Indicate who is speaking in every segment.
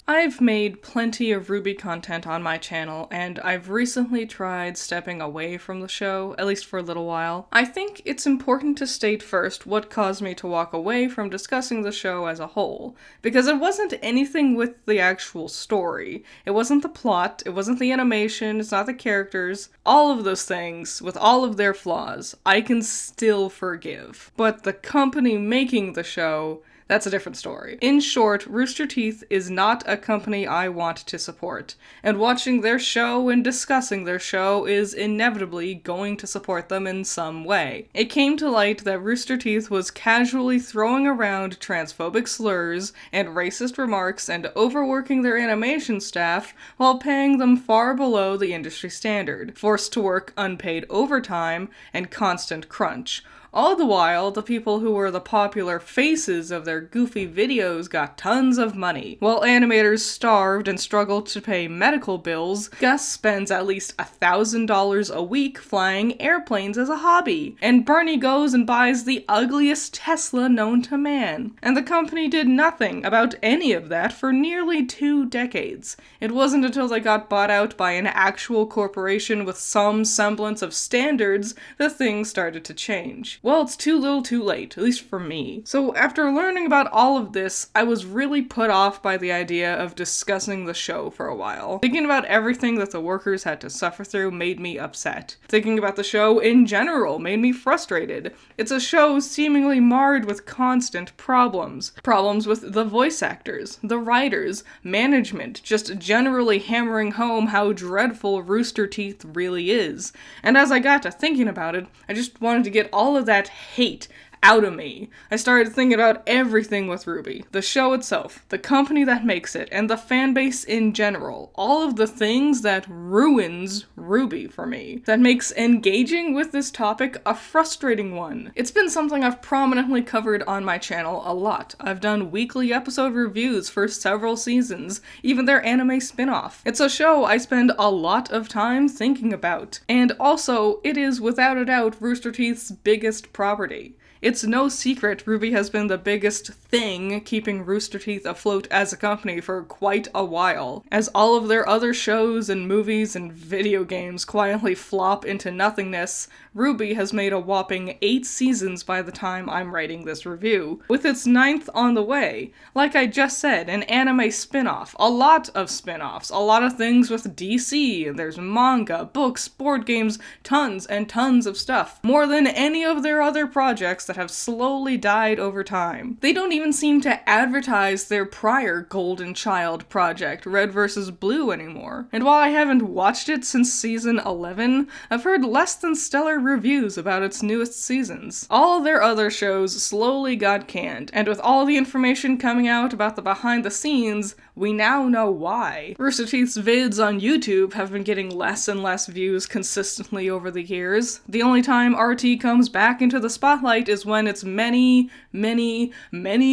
Speaker 1: I've made plenty of RWBY content on my channel, and I've recently tried stepping away from the show, at least for a little while. I think it's important to state first what caused me to walk away from discussing the show as a whole, because it wasn't anything with the actual story. It wasn't the plot, it wasn't the animation, it's not the characters. All of those things, with all of their flaws, I can still forgive. But the company making the show, that's a different story. In short, Rooster Teeth is not a company I want to support, and watching their show and discussing their show is inevitably going to support them in some way. It came to light that Rooster Teeth was casually throwing around transphobic slurs and racist remarks and overworking their animation staff while paying them far below the industry standard, forced to work unpaid overtime and constant crunch. All the while, the people who were the popular faces of their goofy videos got tons of money. While animators starved and struggled to pay medical bills, Gus spends at least $1,000 a week flying airplanes as a hobby, and Bernie goes and buys the ugliest Tesla known to man. And the company did nothing about any of that for nearly 2 decades. It wasn't until they got bought out by an actual corporation with some semblance of standards that things started to change. Well, it's too little too late, at least for me. So after learning about all of this, I was really put off by the idea of discussing the show for a while. Thinking about everything that the workers had to suffer through made me upset. Thinking about the show in general made me frustrated. It's a show seemingly marred with constant problems. Problems with the voice actors, the writers, management, just generally hammering home how dreadful Rooster Teeth really is. And as I got to thinking about it, I just wanted to get all of that hate out of me. I started thinking about everything with RWBY. The show itself, the company that makes it, and the fanbase in general. All of the things that ruins RWBY for me. That makes engaging with this topic a frustrating one. It's been something I've prominently covered on my channel a lot. I've done weekly episode reviews for several seasons, even their anime spin-off. It's a show I spend a lot of time thinking about. And also, it is without a doubt Rooster Teeth's biggest property. It's no secret RWBY has been the biggest thing keeping Rooster Teeth afloat as a company for quite a while. As all of their other shows and movies and video games quietly flop into nothingness, RWBY has made a whopping 8 seasons by the time I'm writing this review, with its 9th on the way. Like I just said, an anime spin-off, a lot of spin-offs, a lot of things with DC, and there's manga, books, board games, tons and tons of stuff. More than any of their other projects that have slowly died over time. They don't even seem to advertise their prior Golden Child project, Red vs. Blue, anymore. And while I haven't watched it since season 11, I've heard less than stellar reviews about its newest seasons. All their other shows slowly got canned, and with all the information coming out about the behind the scenes, we now know why. Rooster Teeth's vids on YouTube have been getting less and less views consistently over the years. The only time RT comes back into the spotlight is when its many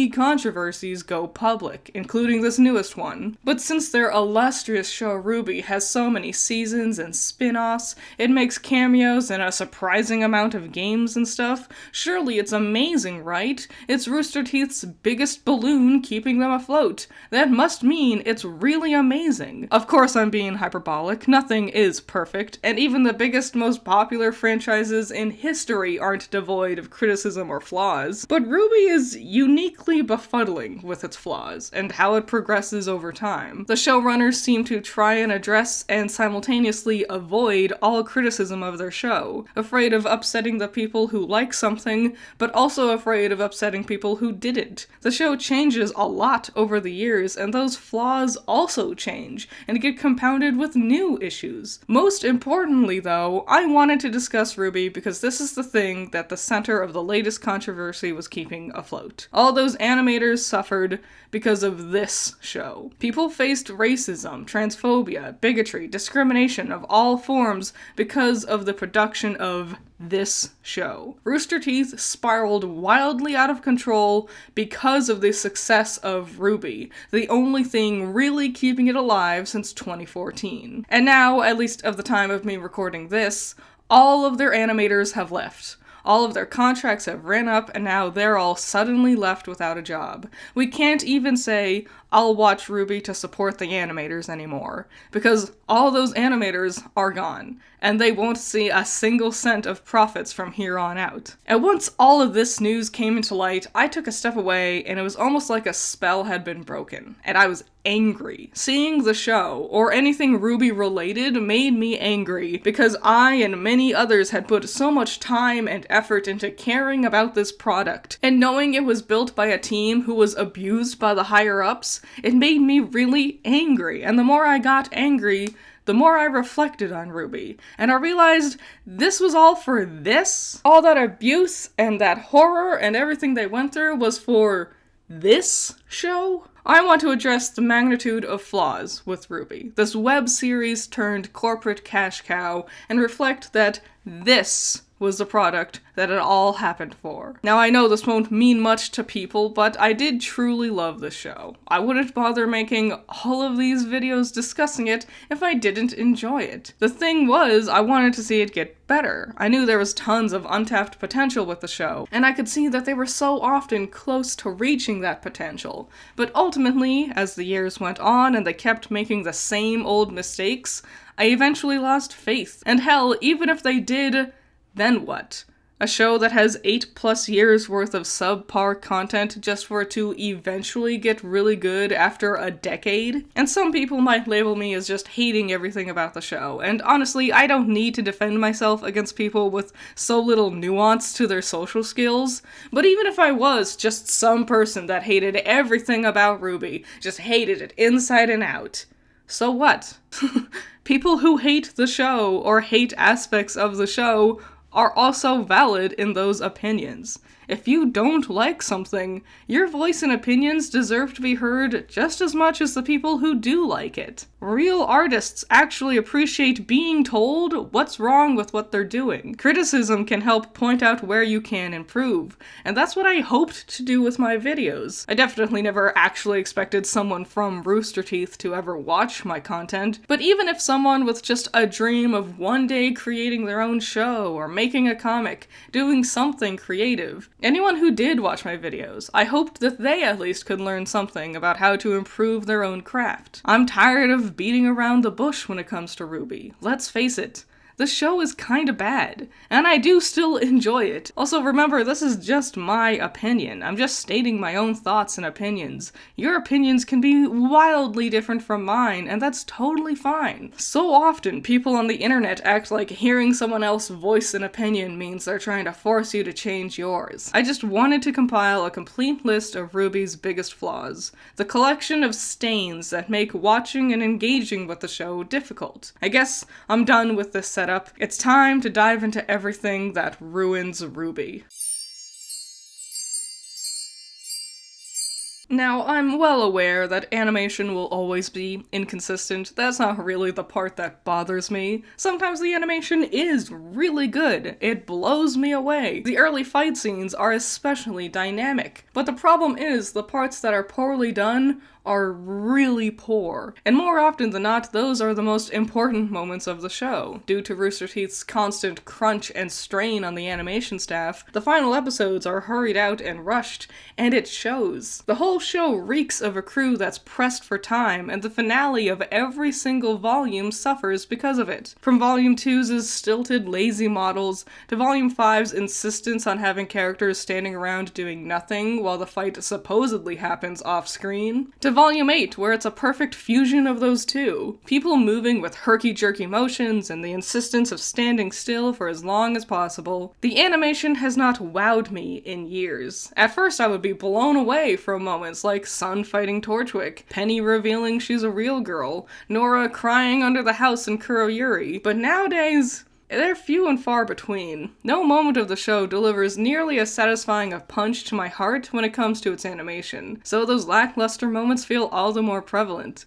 Speaker 1: controversies go public, including this newest one. But since their illustrious show RWBY has so many seasons and spin-offs, it makes cameos and a surprising amount of games and stuff, surely it's amazing, right? It's Rooster Teeth's biggest balloon keeping them afloat. That must mean it's really amazing. Of course I'm being hyperbolic, nothing is perfect, and even the biggest, most popular franchises in history aren't devoid of criticism or flaws. But RWBY is uniquely befuddling with its flaws, and how it progresses over time. The showrunners seem to try and address and simultaneously avoid all criticism of their show, afraid of upsetting the people who like something, but also afraid of upsetting people who didn't. The show changes a lot over the years, and those flaws also change, and get compounded with new issues. Most importantly, though, I wanted to discuss RWBY because this is the thing that the center of the latest controversy was keeping afloat. All those animators suffered because of this show. People faced racism, transphobia, bigotry, discrimination of all forms because of the production of this show. Rooster Teeth spiraled wildly out of control because of the success of RWBY, the only thing really keeping it alive since 2014. And now, at least at the time of me recording this, all of their animators have left. All of their contracts have ran up, and now they're all suddenly left without a job. We can't even say, I'll watch RWBY to support the animators anymore, because all those animators are gone, and they won't see a single cent of profits from here on out. And once all of this news came into light, I took a step away, and it was almost like a spell had been broken, and I was angry. Seeing the show, or anything RWBY related, made me angry, because I and many others had put so much time and effort into caring about this product, and knowing it was built by a team who was abused by the higher-ups, it made me really angry, and the more I got angry, the more I reflected on RWBY, and I realized this was all for this? All that abuse and that horror and everything they went through was for this show? I want to address the magnitude of flaws with RWBY, this web series turned corporate cash cow, and reflect that this was the product that it all happened for. Now I know this won't mean much to people, but I did truly love the show. I wouldn't bother making all of these videos discussing it if I didn't enjoy it. The thing was, I wanted to see it get better. I knew there was tons of untapped potential with the show, and I could see that they were so often close to reaching that potential. But ultimately, as the years went on and they kept making the same old mistakes, I eventually lost faith. And hell, even if they did, then what? A show that has 8+ years worth of subpar content just for it to eventually get really good after a decade? And some people might label me as just hating everything about the show, and honestly, I don't need to defend myself against people with so little nuance to their social skills, but even if I was just some person that hated everything about RWBY, just hated it inside and out, so what? People who hate the show, or hate aspects of the show, are also valid in those opinions. If you don't like something, your voice and opinions deserve to be heard just as much as the people who do like it. Real artists actually appreciate being told what's wrong with what they're doing. Criticism can help point out where you can improve, and that's what I hoped to do with my videos. I definitely never actually expected someone from Rooster Teeth to ever watch my content, but even if someone with just a dream of one day creating their own show, or making a comic, doing something creative, anyone who did watch my videos, I hoped that they at least could learn something about how to improve their own craft. I'm tired of beating around the bush when it comes to RWBY. Let's face it. The show is kinda bad, and I do still enjoy it. Also, remember, this is just my opinion. I'm just stating my own thoughts and opinions. Your opinions can be wildly different from mine, and that's totally fine. So often, people on the internet act like hearing someone else voice an opinion means they're trying to force you to change yours. I just wanted to compile a complete list of RWBY's biggest flaws, the collection of stains that make watching and engaging with the show difficult. I guess I'm done with this setup. It's time to dive into everything that ruins RWBY. Now, I'm well aware that animation will always be inconsistent. That's not really the part that bothers me. Sometimes the animation is really good. It blows me away. The early fight scenes are especially dynamic. But the problem is, the parts that are poorly done are really poor. And more often than not, those are the most important moments of the show. Due to Rooster Teeth's constant crunch and strain on the animation staff, the final episodes are hurried out and rushed, and it shows. The whole show reeks of a crew that's pressed for time, and the finale of every single volume suffers because of it. From Volume 2's stilted, lazy models, to Volume 5's insistence on having characters standing around doing nothing while the fight supposedly happens off-screen, to Volume 8, where it's a perfect fusion of those two. People moving with herky-jerky motions and the insistence of standing still for as long as possible. The animation has not wowed me in years. At first I would be blown away from moments like Sun fighting Torchwick, Penny revealing she's a real girl, Nora crying under the house in Kuroyuri, but nowadays, they're few and far between. No moment of the show delivers nearly as satisfying a punch to my heart when it comes to its animation, so those lackluster moments feel all the more prevalent.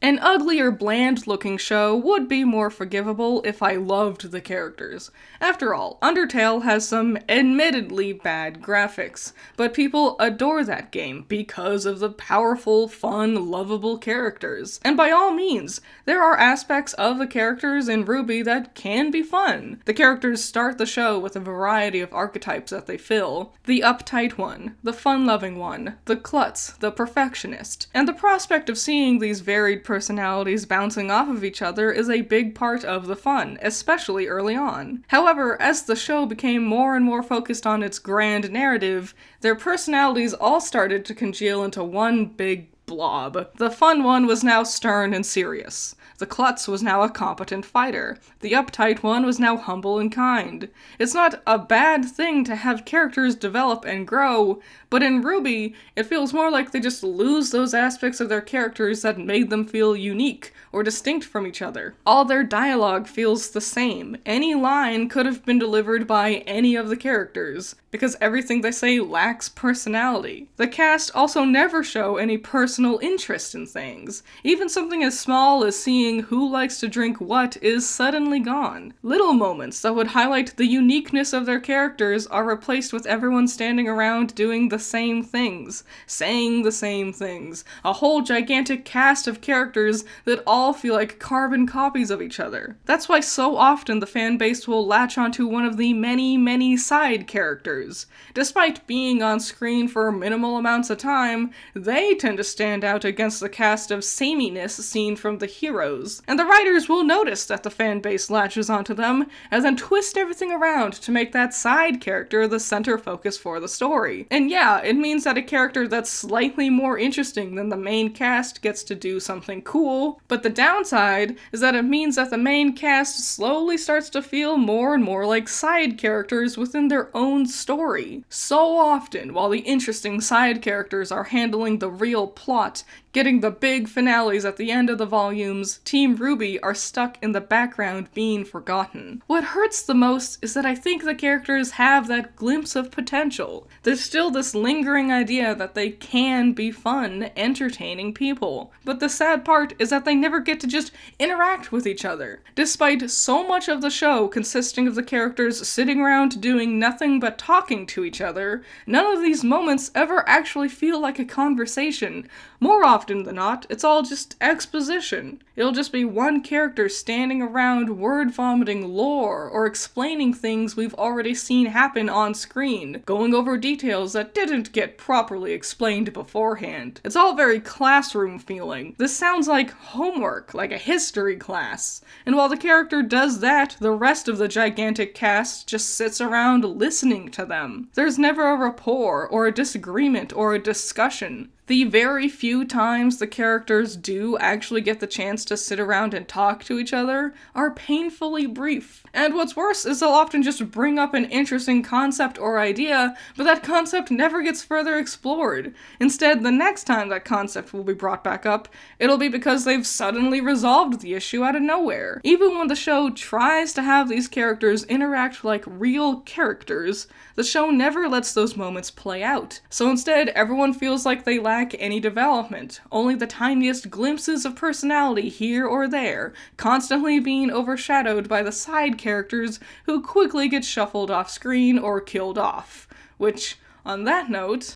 Speaker 1: An uglier, bland-looking show would be more forgivable if I loved the characters. After all, Undertale has some admittedly bad graphics, but people adore that game because of the powerful, fun, lovable characters. And by all means, there are aspects of the characters in RWBY that can be fun. The characters start the show with a variety of archetypes that they fill. The uptight one, the fun-loving one, the klutz, the perfectionist. And the prospect of seeing these varied personalities bouncing off of each other is a big part of the fun, especially early on. However, as the show became more and more focused on its grand narrative, their personalities all started to congeal into one big blob. The fun one was now stern and serious. The klutz was now a competent fighter. The uptight one was now humble and kind. It's not a bad thing to have characters develop and grow, but in RWBY, it feels more like they just lose those aspects of their characters that made them feel unique or distinct from each other. All their dialogue feels the same. Any line could have been delivered by any of the characters, because everything they say lacks personality. The cast also never show any personal interest in things. Even something as small as seeing who likes to drink what is suddenly gone. Little moments that would highlight the uniqueness of their characters are replaced with everyone standing around doing the same things, saying the same things. A whole gigantic cast of characters that all feel like carbon copies of each other. That's why so often the fanbase will latch onto one of the many side characters. Despite being on screen for minimal amounts of time, they tend to stand out against the cast of sameness seen from the heroes. And the writers will notice that the fanbase latches onto them, and then twist everything around to make that side character the center focus for the story. And yeah, it means that a character that's slightly more interesting than the main cast gets to do something cool, but the downside is that it means that the main cast slowly starts to feel more and more like side characters within their own story. So often, while the interesting side characters are handling the real plot, getting the big finales at the end of the volumes, Team RWBY are stuck in the background being forgotten. What hurts the most is that I think the characters have that glimpse of potential. There's still this lingering idea that they can be fun, entertaining people. But the sad part is that they never get to just interact with each other. Despite so much of the show consisting of the characters sitting around doing nothing but talking to each other, none of these moments ever actually feel like a conversation. More often than not, it's all just exposition. It'll just be one character standing around word-vomiting lore or explaining things we've already seen happen on screen, going over details that didn't get properly explained beforehand. It's all very classroom feeling. This sounds like homework, like a history class. And while the character does that, the rest of the gigantic cast just sits around listening to them. There's never a rapport or a disagreement or a discussion. The very few times the characters do actually get the chance to sit around and talk to each other are painfully brief. And what's worse is they'll often just bring up an interesting concept or idea, but that concept never gets further explored. Instead, the next time that concept will be brought back up, it'll be because they've suddenly resolved the issue out of nowhere. Even when the show tries to have these characters interact like real characters, the show never lets those moments play out. So instead, everyone feels like they lack any development, only the tiniest glimpses of personality here or there, constantly being overshadowed by the side characters who quickly get shuffled off screen or killed off. Which, on that note,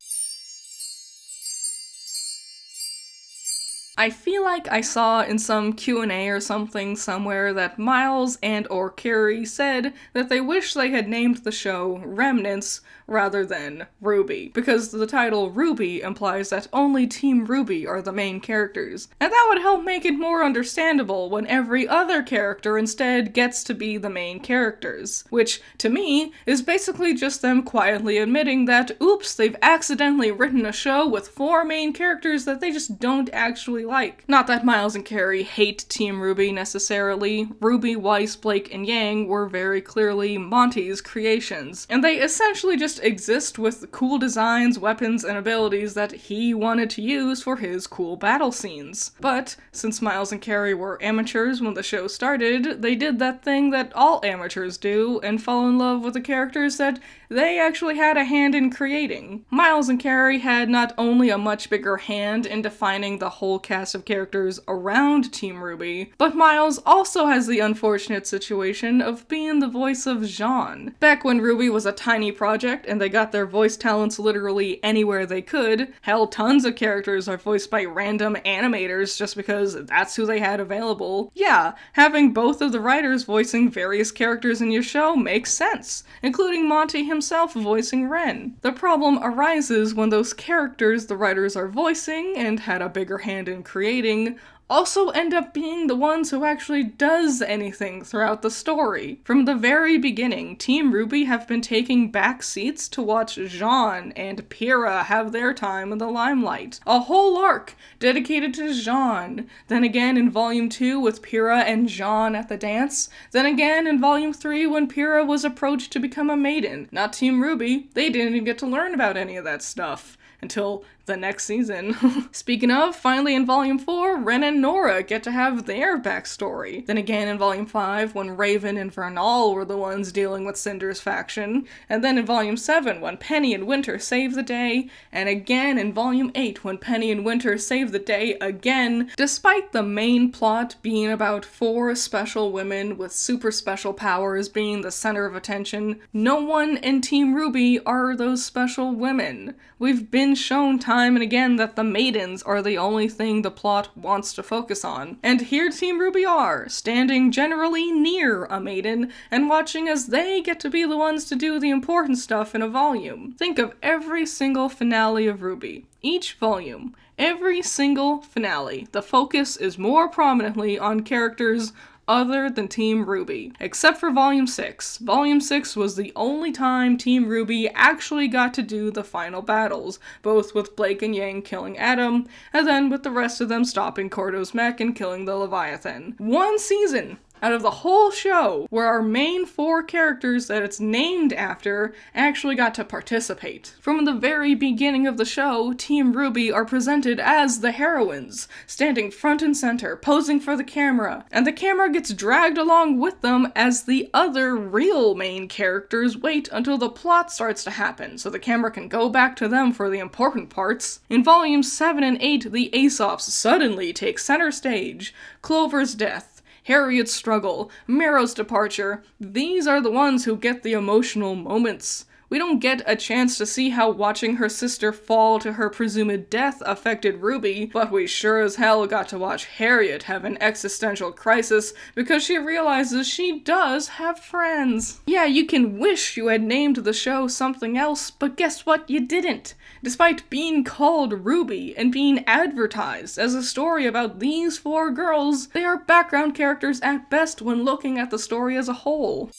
Speaker 1: I feel like I saw in some Q&A or something somewhere that Miles and or Carrie said that they wish they had named the show Remnants rather than RWBY, because the title RWBY implies that only Team RWBY are the main characters, and that would help make it more understandable when every other character instead gets to be the main characters, which, to me, is basically just them quietly admitting that, oops, they've accidentally written a show with 4 main characters that they just don't actually like. Not that Miles and Carrie hate Team RWBY necessarily. Ruby, Weiss, Blake, and Yang were very clearly Monty's creations, and they essentially just exist with cool designs, weapons, and abilities that he wanted to use for his cool battle scenes. But, since Miles and Carrie were amateurs when the show started, they did that thing that all amateurs do and fall in love with the characters that they actually had a hand in creating. Miles and Carrie had not only a much bigger hand in defining the whole cast of characters around Team RWBY, but Miles also has the unfortunate situation of being the voice of Jean. Back when RWBY was a tiny project and they got their voice talents literally anywhere they could, hell, tons of characters are voiced by random animators just because that's who they had available. Yeah, having both of the writers voicing various characters in your show makes sense, including Monty himself voicing Ren. The problem arises when those characters the writers are voicing and had a bigger hand in creating also end up being the ones who actually does anything throughout the story. From the very beginning, Team RWBY have been taking back seats to watch Jean and Pyrrha have their time in the limelight. A whole arc dedicated to Jean, then again in Volume 2 with Pyrrha and Jean at the dance, then again in Volume 3 when Pyrrha was approached to become a maiden. Not Team RWBY, they didn't even get to learn about any of that stuff until the next season. Speaking of, finally in Volume 4, Ren and Nora get to have their backstory. Then again in Volume 5, when Raven and Vernal were the ones dealing with Cinder's faction. And then in Volume 7, when Penny and Winter save the day. And again in Volume 8, when Penny and Winter save the day again. Despite the main plot being about 4 special women with super special powers being the center of attention, no one in Team RWBY are those special women. We've been shown time and again that the maidens are the only thing the plot wants to focus on. And here Team RWBY are, standing generally near a maiden and watching as they get to be the ones to do the important stuff in a volume. Think of every single finale of RWBY. Each volume, every single finale, the focus is more prominently on characters other than Team RWBY. Except for Volume 6. Volume 6 was the only time Team RWBY actually got to do the final battles, both with Blake and Yang killing Adam, and then with the rest of them stopping Cordo's mech and killing the Leviathan. One season out of the whole show where our main 4 characters that it's named after actually got to participate. From the very beginning of the show, Team RWBY are presented as the heroines, standing front and center, posing for the camera, and the camera gets dragged along with them as the other real main characters wait until the plot starts to happen, so the camera can go back to them for the important parts. In Volumes 7 and 8, the Aesops suddenly take center stage. Clover's death, Harriet's struggle, Marrow's departure, these are the ones who get the emotional moments. We don't get a chance to see how watching her sister fall to her presumed death affected RWBY, but we sure as hell got to watch Harriet have an existential crisis because she realizes she does have friends. Yeah, you can wish you had named the show something else, but guess what? You didn't. Despite being called RWBY and being advertised as a story about these 4 girls, they are background characters at best when looking at the story as a whole.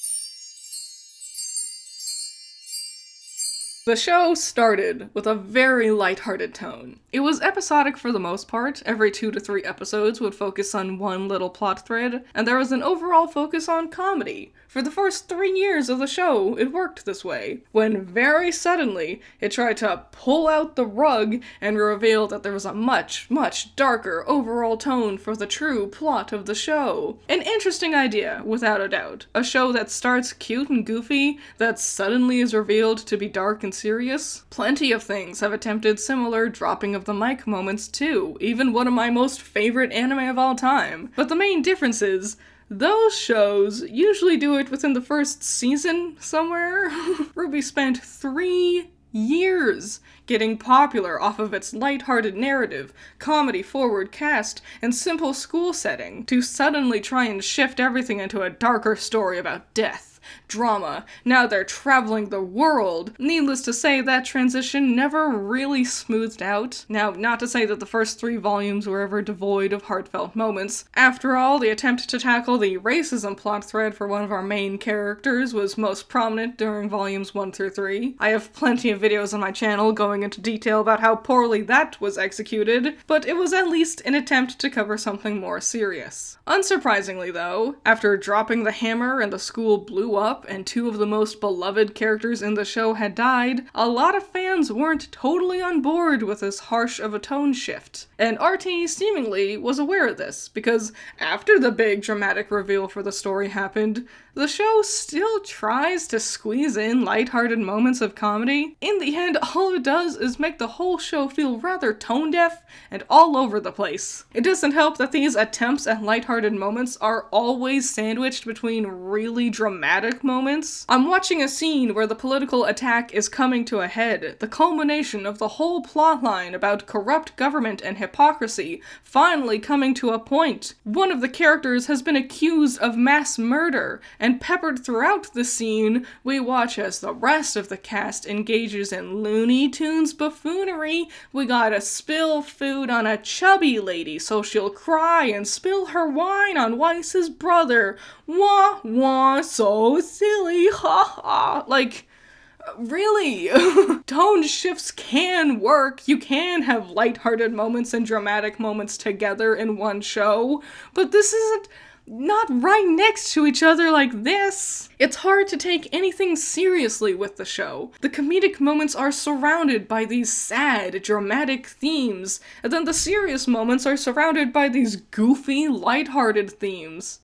Speaker 1: The show started with a very lighthearted tone. It was episodic for the most part. Every 2 to 3 episodes would focus on one little plot thread, and there was an overall focus on comedy. For the first 3 years of the show, it worked this way, when very suddenly it tried to pull out the rug and reveal that there was a much, much darker overall tone for the true plot of the show. An interesting idea, without a doubt. A show that starts cute and goofy, that suddenly is revealed to be dark and serious. Plenty of things have attempted similar dropping of the mic moments too, even one of my most favorite anime of all time. But the main difference is, those shows usually do it within the first season somewhere. RWBY spent 3 years getting popular off of its lighthearted narrative, comedy-forward cast, and simple school setting, to suddenly try and shift everything into a darker story about death. Drama. Now they're traveling the world. Needless to say, that transition never really smoothed out. Now, not to say that the first 3 volumes were ever devoid of heartfelt moments. After all, the attempt to tackle the racism plot thread for one of our main characters was most prominent during volumes 1 through 3. I have plenty of videos on my channel going into detail about how poorly that was executed, but it was at least an attempt to cover something more serious. Unsurprisingly though, after dropping the hammer and the school blew up and 2 of the most beloved characters in the show had died, a lot of fans weren't totally on board with this harsh of a tone shift. And RT seemingly was aware of this, because after the big dramatic reveal for the story happened, The show still tries to squeeze in lighthearted moments of comedy. In the end, all it does is make the whole show feel rather tone-deaf and all over the place. It doesn't help that these attempts at lighthearted moments are always sandwiched between really dramatic moments. I'm watching a scene where the political attack is coming to a head, the culmination of the whole plotline about corrupt government and hypocrisy finally coming to a point. One of the characters has been accused of mass murder, and peppered throughout the scene, we watch as the rest of the cast engages in Looney Tunes buffoonery. We gotta spill food on a chubby lady so she'll cry and spill her wine on Weiss's brother. Wah wah, so silly, ha ha. Like, really? Tone shifts can work. You can have lighthearted moments and dramatic moments together in one show, but this isn't not right next to each other like this. It's hard to take anything seriously with the show. The comedic moments are surrounded by these sad, dramatic themes, and then the serious moments are surrounded by these goofy, lighthearted themes.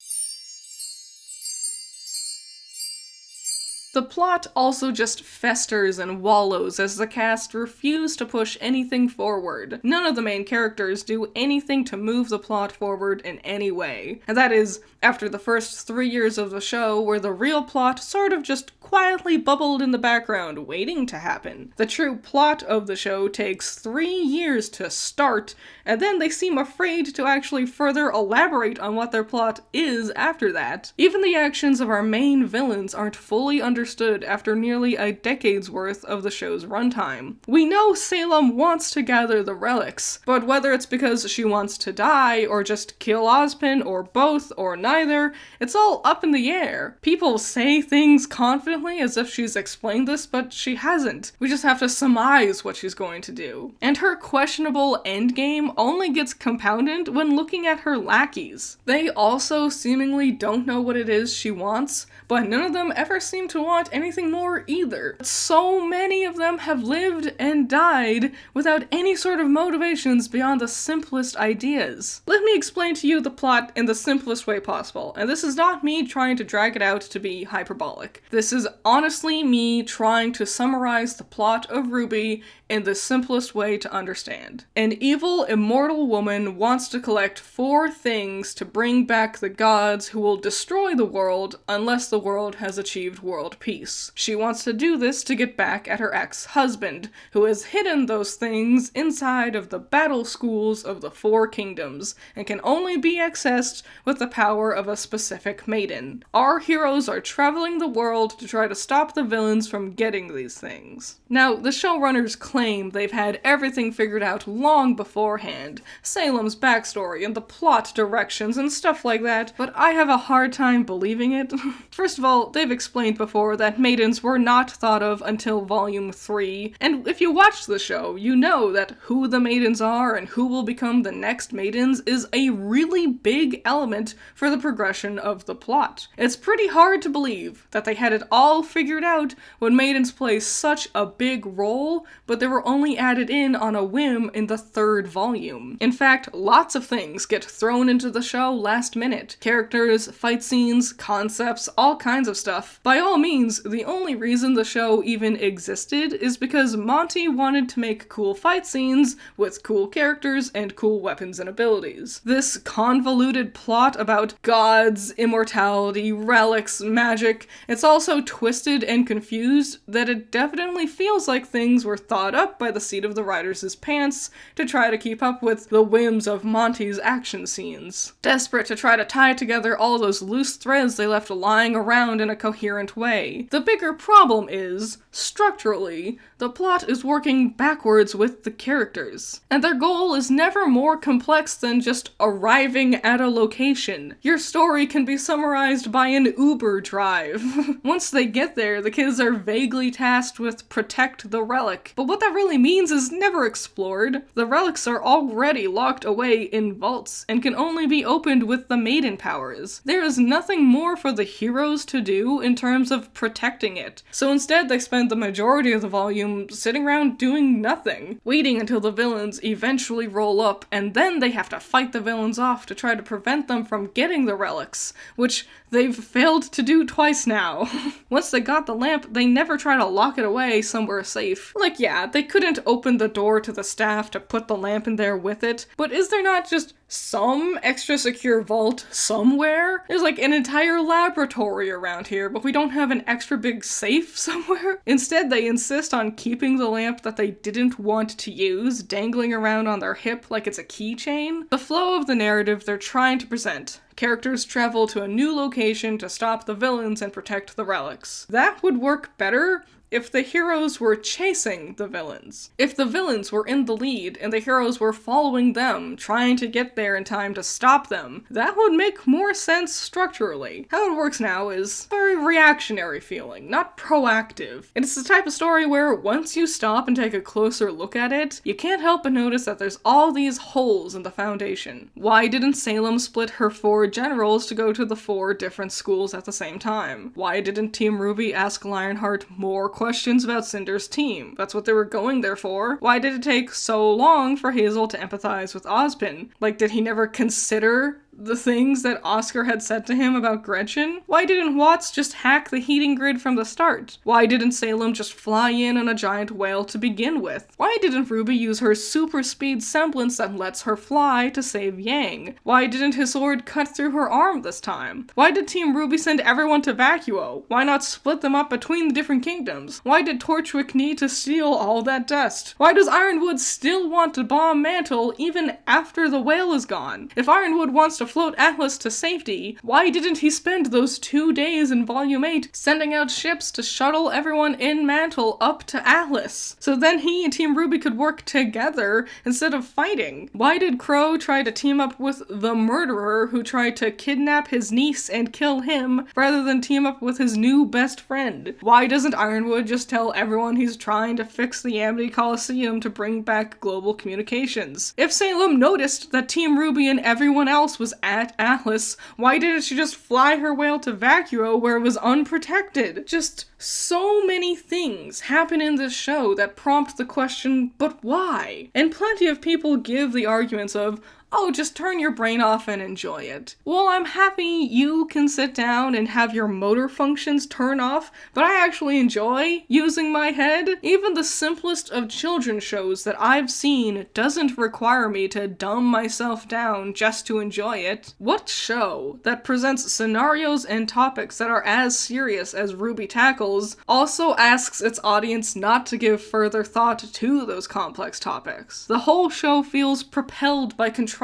Speaker 1: The plot also just festers and wallows as the cast refuse to push anything forward. None of the main characters do anything to move the plot forward in any way. And that is, after the first 3 years of the show, where the real plot sort of just quietly bubbled in the background, waiting to happen. The true plot of the show takes 3 years to start, and then they seem afraid to actually further elaborate on what their plot is after that. Even the actions of our main villains aren't fully understood after nearly a decade's worth of the show's runtime. We know Salem wants to gather the relics, but whether it's because she wants to die, or just kill Ozpin, or both, or neither, it's all up in the air. People say things confidently as if she's explained this, but she hasn't. We just have to surmise what she's going to do. And her questionable endgame only gets compounded when looking at her lackeys. They also seemingly don't know what it is she wants, but none of them ever seem to want anything more either. So many of them have lived and died without any sort of motivations beyond the simplest ideas. Let me explain to you the plot in the simplest way possible, and this is not me trying to drag it out to be hyperbolic. This is honestly me trying to summarize the plot of RWBY in the simplest way to understand. An evil, immortal woman wants to collect 4 things to bring back the gods who will destroy the world unless the world has achieved world peace. She wants to do this to get back at her ex-husband, who has hidden those things inside of the battle schools of the 4 kingdoms, and can only be accessed with the power of a specific maiden. Our heroes are traveling the world to try to stop the villains from getting these things. Now, the showrunners claim they've had everything figured out long beforehand, Salem's backstory and the plot directions and stuff like that, but I have a hard time believing it. First of all, they've explained before that maidens were not thought of until Volume 3, and if you watch the show, you know that who the maidens are and who will become the next maidens is a really big element for the progression of the plot. It's pretty hard to believe that they had it all figured out when maidens play such a big role, but they were only added in on a whim in the 3rd volume. In fact, lots of things get thrown into the show last minute. Characters, fight scenes, concepts, all kinds of stuff. By all means, the only reason the show even existed is because Monty wanted to make cool fight scenes with cool characters and cool weapons and abilities. This convoluted plot about gods, immortality, relics, magic, it's all so twisted and confused that it definitely feels like things were thought up by the seat of the writers' pants to try to keep up with the whims of Monty's action scenes. Desperate to try to tie together all those loose threads they left lying around in a coherent way. The bigger problem is, structurally, the plot is working backwards with the characters, and their goal is never more complex than just arriving at a location. Your story can be summarized by an Uber drive. Once they get there, the kids are vaguely tasked with protect the relic, but what that really means is never explored. The relics are already locked away in vaults and can only be opened with the maiden powers. There is nothing more for the heroes to do in terms of protecting it, so instead they spend the majority of the volume volume sitting around doing nothing, waiting until the villains eventually roll up, and then they have to fight the villains off to try to prevent them from getting the relics, which they've failed to do twice now. Once they got the lamp, they never try to lock it away somewhere safe. Like, yeah, they couldn't open the door to the staff to put the lamp in there with it, but is there not just some extra secure vault somewhere? There's like an entire laboratory around here, but we don't have an extra big safe somewhere? Instead, they insist on keeping the lamp that they didn't want to use dangling around on their hip like it's a keychain. The flow of the narrative they're trying to present. Characters travel to a new location to stop the villains and protect the relics. That would work better if the heroes were chasing the villains. If the villains were in the lead and the heroes were following them, trying to get there in time to stop them, that would make more sense structurally. How it works now is very reactionary feeling, not proactive. And it's the type of story where once you stop and take a closer look at it, you can't help but notice that there's all these holes in the foundation. Why didn't Salem split her 4 generals to go to the 4 different schools at the same time? Why didn't Team RWBY ask Lionheart more questions about Cinder's team? That's what they were going there for. Why did it take so long for Hazel to empathize with Ozpin? Like, did he never consider the things that Oscar had said to him about Gretchen? Why didn't Watts just hack the heating grid from the start? Why didn't Salem just fly in on a giant whale to begin with? Why didn't RWBY use her super speed semblance that lets her fly to save Yang? Why didn't his sword cut through her arm this time? Why did Team RWBY send everyone to Vacuo? Why not split them up between the different kingdoms? Why did Torchwick need to steal all that dust? Why does Ironwood still want to bomb Mantle even after the whale is gone? If Ironwood wants to float Atlas to safety, why didn't he spend those 2 days in Volume 8 sending out ships to shuttle everyone in Mantle up to Atlas? So then he and Team RWBY could work together instead of fighting. Why did Crow try to team up with the murderer who tried to kidnap his niece and kill him rather than team up with his new best friend? Why doesn't Ironwood just tell everyone he's trying to fix the Amity Coliseum to bring back global communications? If Salem noticed that Team RWBY and everyone else was at Atlas, why didn't she just fly her whale to Vacuo where it was unprotected? Just so many things happen in this show that prompt the question, but why? And plenty of people give the arguments of, oh, just turn your brain off and enjoy it. Well, I'm happy you can sit down and have your motor functions turn off, but I actually enjoy using my head. Even the simplest of children's shows that I've seen doesn't require me to dumb myself down just to enjoy it. What show that presents scenarios and topics that are as serious as RWBY tackles also asks its audience not to give further thought to those complex topics? The whole show feels propelled by contrivances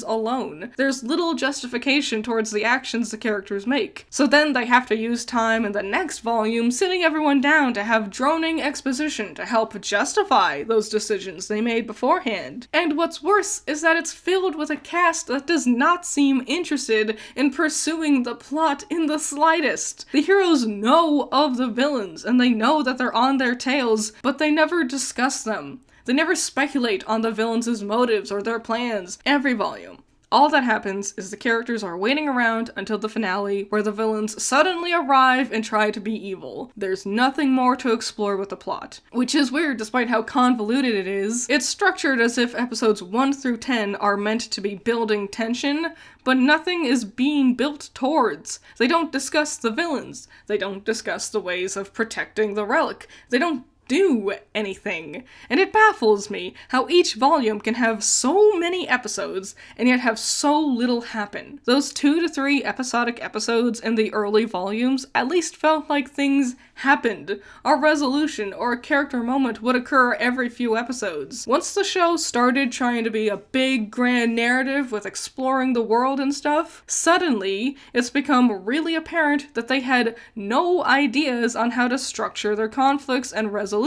Speaker 1: alone. There's little justification towards the actions the characters make. So then they have to use time in the next volume sitting everyone down to have droning exposition to help justify those decisions they made beforehand. And what's worse is that it's filled with a cast that does not seem interested in pursuing the plot in the slightest. The heroes know of the villains and they know that they're on their tails, but they never discuss them. They never speculate on the villains' motives or their plans. Every volume, all that happens is the characters are waiting around until the finale where the villains suddenly arrive and try to be evil. There's nothing more to explore with the plot. Which is weird despite how convoluted it is. It's structured as if episodes 1 through 10 are meant to be building tension, but nothing is being built towards. They don't discuss the villains. They don't discuss the ways of protecting the relic. They don't do anything. And it baffles me how each volume can have so many episodes and yet have so little happen. Those 2 to 3 episodic episodes in the early volumes at least felt like things happened. A resolution or a character moment would occur every few episodes. Once the show started trying to be a big grand narrative with exploring the world and stuff, suddenly it's become really apparent that they had no ideas on how to structure their conflicts and resolutions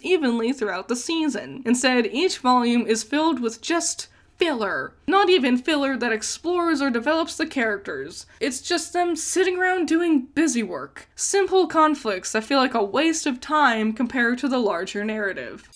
Speaker 1: evenly throughout the season. Instead, each volume is filled with just filler. Not even filler that explores or develops the characters. It's just them sitting around doing busy work. Simple conflicts that feel like a waste of time compared to the larger narrative.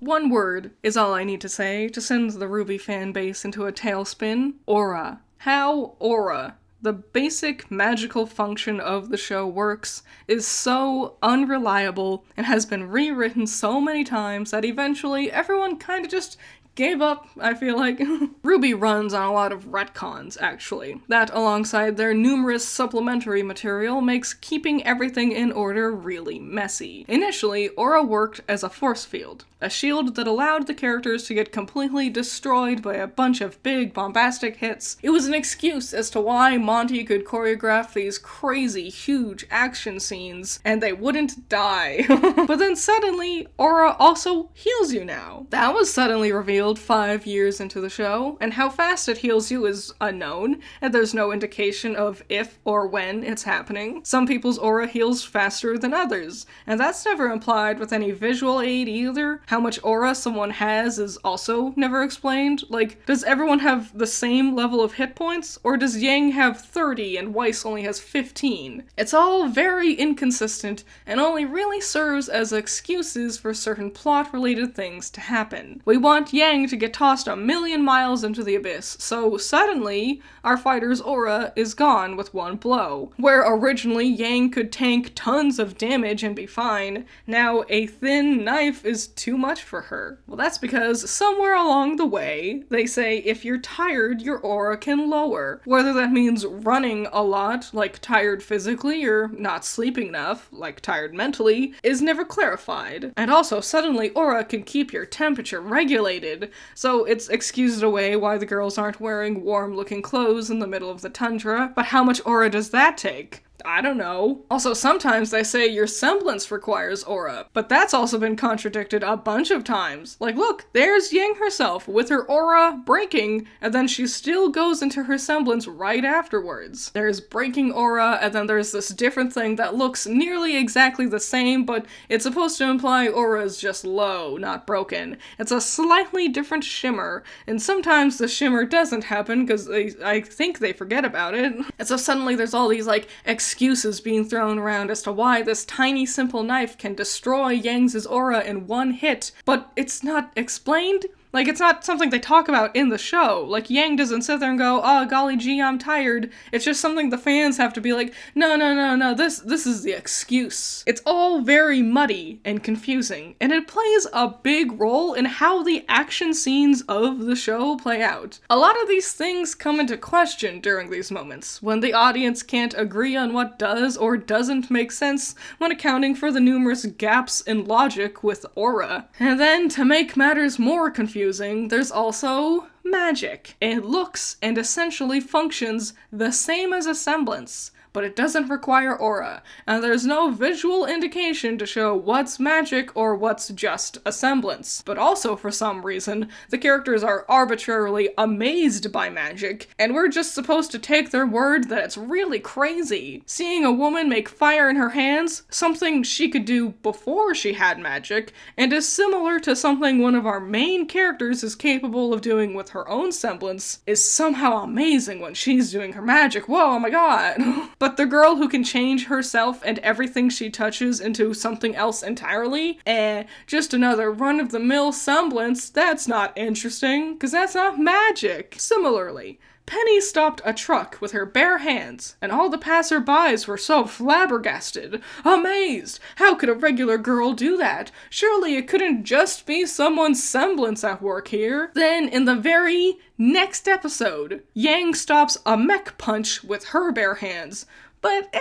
Speaker 1: One word is all I need to say to send the RWBY fanbase into a tailspin. Aura. How aura the basic magical function of the show works is so unreliable and has been rewritten so many times that eventually everyone kind of just gave up, I feel like. RWBY runs on a lot of retcons, actually. That, alongside their numerous supplementary material, makes keeping everything in order really messy. Initially, Aura worked as a force field, a shield that allowed the characters to get completely destroyed by a bunch of big, bombastic hits. It was an excuse as to why Monty could choreograph these crazy, huge action scenes, and they wouldn't die. But then suddenly, Aura also heals you now. That was suddenly revealed 5 years into the show, and how fast it heals you is unknown, and there's no indication of if or when it's happening. Some people's aura heals faster than others, and that's never implied with any visual aid either. How much aura someone has is also never explained. Like, does everyone have the same level of hit points, or does Yang have 30 and Weiss only has 15? It's all very inconsistent, and only really serves as excuses for certain plot-related things to happen. We want Yang to get tossed a million miles into the abyss, so suddenly, our fighter's aura is gone with one blow. Where originally Yang could tank tons of damage and be fine, now a thin knife is too much for her. Well, that's because somewhere along the way, they say if you're tired, your aura can lower. Whether that means running a lot, like tired physically, or not sleeping enough, like tired mentally, is never clarified. And also, suddenly aura can keep your temperature regulated, so it's excused away why the girls aren't wearing warm-looking clothes in the middle of the tundra, but how much aura does that take? I don't know. Also, sometimes they say your semblance requires aura, but that's also been contradicted a bunch of times. Like, look, there's Yang herself with her aura breaking, and then she still goes into her semblance right afterwards. There's breaking aura, and then there's this different thing that looks nearly exactly the same, but it's supposed to imply aura is just low, not broken. It's a slightly different shimmer, and sometimes the shimmer doesn't happen because I think they forget about it. And so suddenly there's all these, like, excuses being thrown around as to why this tiny simple knife can destroy Yang's aura in one hit, but it's not explained. Like, it's not something they talk about in the show. Like, Yang doesn't sit there and go, oh, golly gee, I'm tired. It's just something the fans have to be like, no, this is the excuse. It's all very muddy and confusing, and it plays a big role in how the action scenes of the show play out. A lot of these things come into question during these moments, when the audience can't agree on what does or doesn't make sense when accounting for the numerous gaps in logic with aura. And then, to make matters more confusing, there's also magic. It looks and essentially functions the same as a semblance, but it doesn't require aura, and there's no visual indication to show what's magic or what's just a semblance. But also, for some reason, the characters are arbitrarily amazed by magic, and we're just supposed to take their word that it's really crazy. Seeing a woman make fire in her hands, something she could do before she had magic, and is similar to something one of our main characters is capable of doing with her own semblance, is somehow amazing when she's doing her magic. Whoa, oh my god. But the girl who can change herself and everything she touches into something else entirely? Just another run-of-the-mill semblance? That's not interesting, because that's not magic. Similarly, Penny stopped a truck with her bare hands, and all the passerbys were so flabbergasted, amazed. How could a regular girl do that? Surely it couldn't just be someone's semblance at work here. Then, in the very next episode, Yang stops a mech punch with her bare hands. But,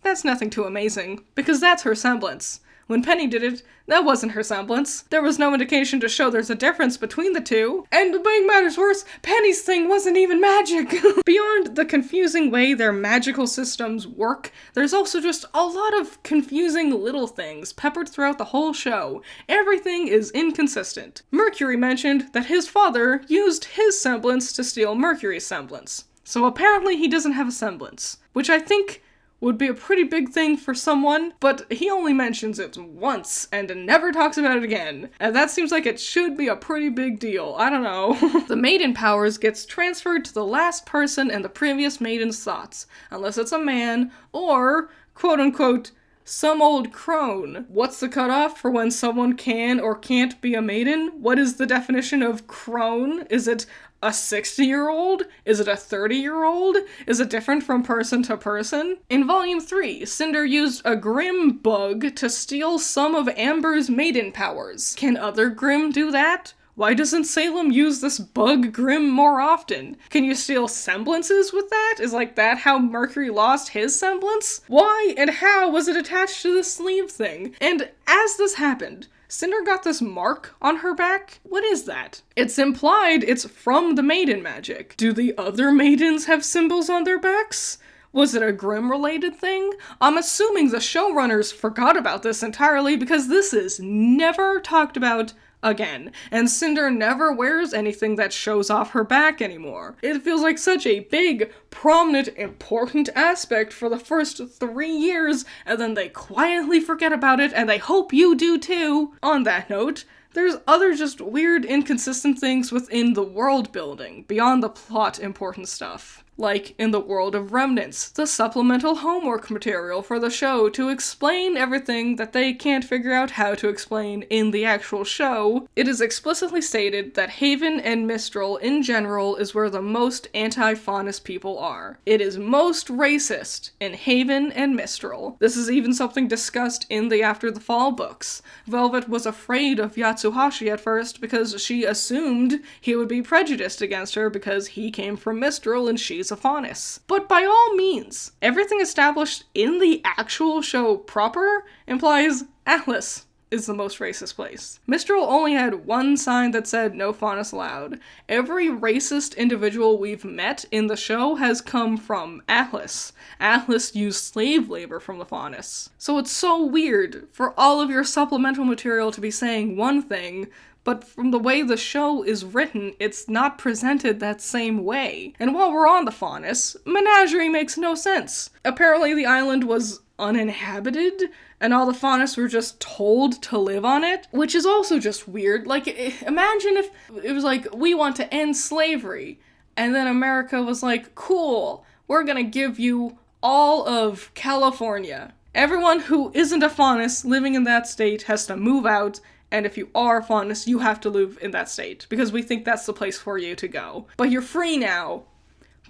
Speaker 1: that's nothing too amazing, because that's her semblance. When Penny did it, that wasn't her semblance. There was no indication to show there's a difference between the two. And to make matters worse, Penny's thing wasn't even magic. Beyond the confusing way their magical systems work, there's also just a lot of confusing little things peppered throughout the whole show. Everything is inconsistent. Mercury mentioned that his father used his semblance to steal Mercury's semblance. So apparently he doesn't have a semblance, which I think would be a pretty big thing for someone, but he only mentions it once and never talks about it again. And that seems like it should be a pretty big deal. I don't know. The maiden powers gets transferred to the last person in the previous maiden's thoughts, unless it's a man or, quote-unquote, some old crone. What's the cutoff for when someone can or can't be a maiden? What is the definition of crone? Is it A 60-year-old? Is it a 30-year-old? Is it different from person to person? In Volume 3, Cinder used a Grimm bug to steal some of Amber's maiden powers. Can other Grimm do that? Why doesn't Salem use this bug Grimm more often? Can you steal semblances with that? Is that how Mercury lost his semblance? Why and how was it attached to the sleeve thing? And as this happened, Cinder got this mark on her back. What is that? It's implied it's from the maiden magic. Do the other maidens have symbols on their backs? Was it a Grimm-related thing? I'm assuming the showrunners forgot about this entirely because this is never talked about again, and Cinder never wears anything that shows off her back anymore. It feels like such a big, prominent, important aspect for the first 3 years, and then they quietly forget about it, and they hope you do too. On that note, there's other just weird, inconsistent things within the world building, beyond the plot important stuff. Like in the World of Remnants, the supplemental homework material for the show to explain everything that they can't figure out how to explain in the actual show, it is explicitly stated that Haven and Mistral in general is where the most anti-Faunus people are. It is most racist in Haven and Mistral. This is even something discussed in the After the Fall books. Velvet was afraid of Yatsuhashi at first because she assumed he would be prejudiced against her because he came from Mistral and she's a Faunus. But by all means, everything established in the actual show proper implies Atlas is the most racist place. Mistral only had one sign that said no Faunus allowed. Every racist individual we've met in the show has come from Atlas. Atlas used slave labor from the Faunus. So it's so weird for all of your supplemental material to be saying one thing, but from the way the show is written, it's not presented that same way. And while we're on the Faunus, Menagerie makes no sense. Apparently the island was uninhabited, and all the Faunus were just told to live on it, which is also just weird. Imagine if it was we want to end slavery, and then America was cool, we're gonna give you all of California. Everyone who isn't a Faunus living in that state has to move out, and if you are a Faunus, you have to live in that state, because we think that's the place for you to go. But you're free now.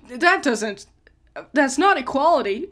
Speaker 1: That's not equality.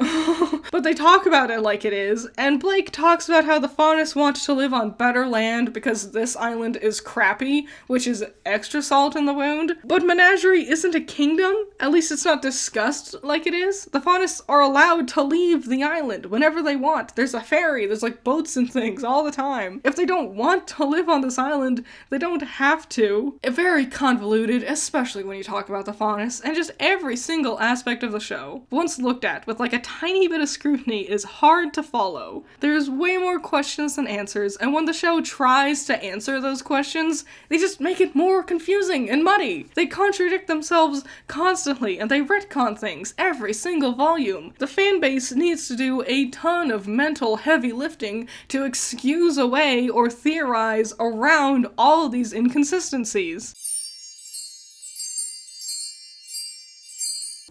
Speaker 1: But they talk about it like it is, and Blake talks about how the Faunus want to live on better land because this island is crappy, which is extra salt in the wound. But Menagerie isn't a kingdom, at least it's not discussed like it is. The Faunus are allowed to leave the island whenever they want. There's a ferry, there's boats and things all the time. If they don't want to live on this island, they don't have to. Very convoluted, especially when you talk about the Faunus, and just every single aspect of the show, once looked at with a tiny bit of scrutiny, is hard to follow. There's way more questions than answers, and when the show tries to answer those questions, they just make it more confusing and muddy. They contradict themselves constantly, and they retcon things every single volume. The fanbase needs to do a ton of mental heavy lifting to excuse away or theorize around all these inconsistencies.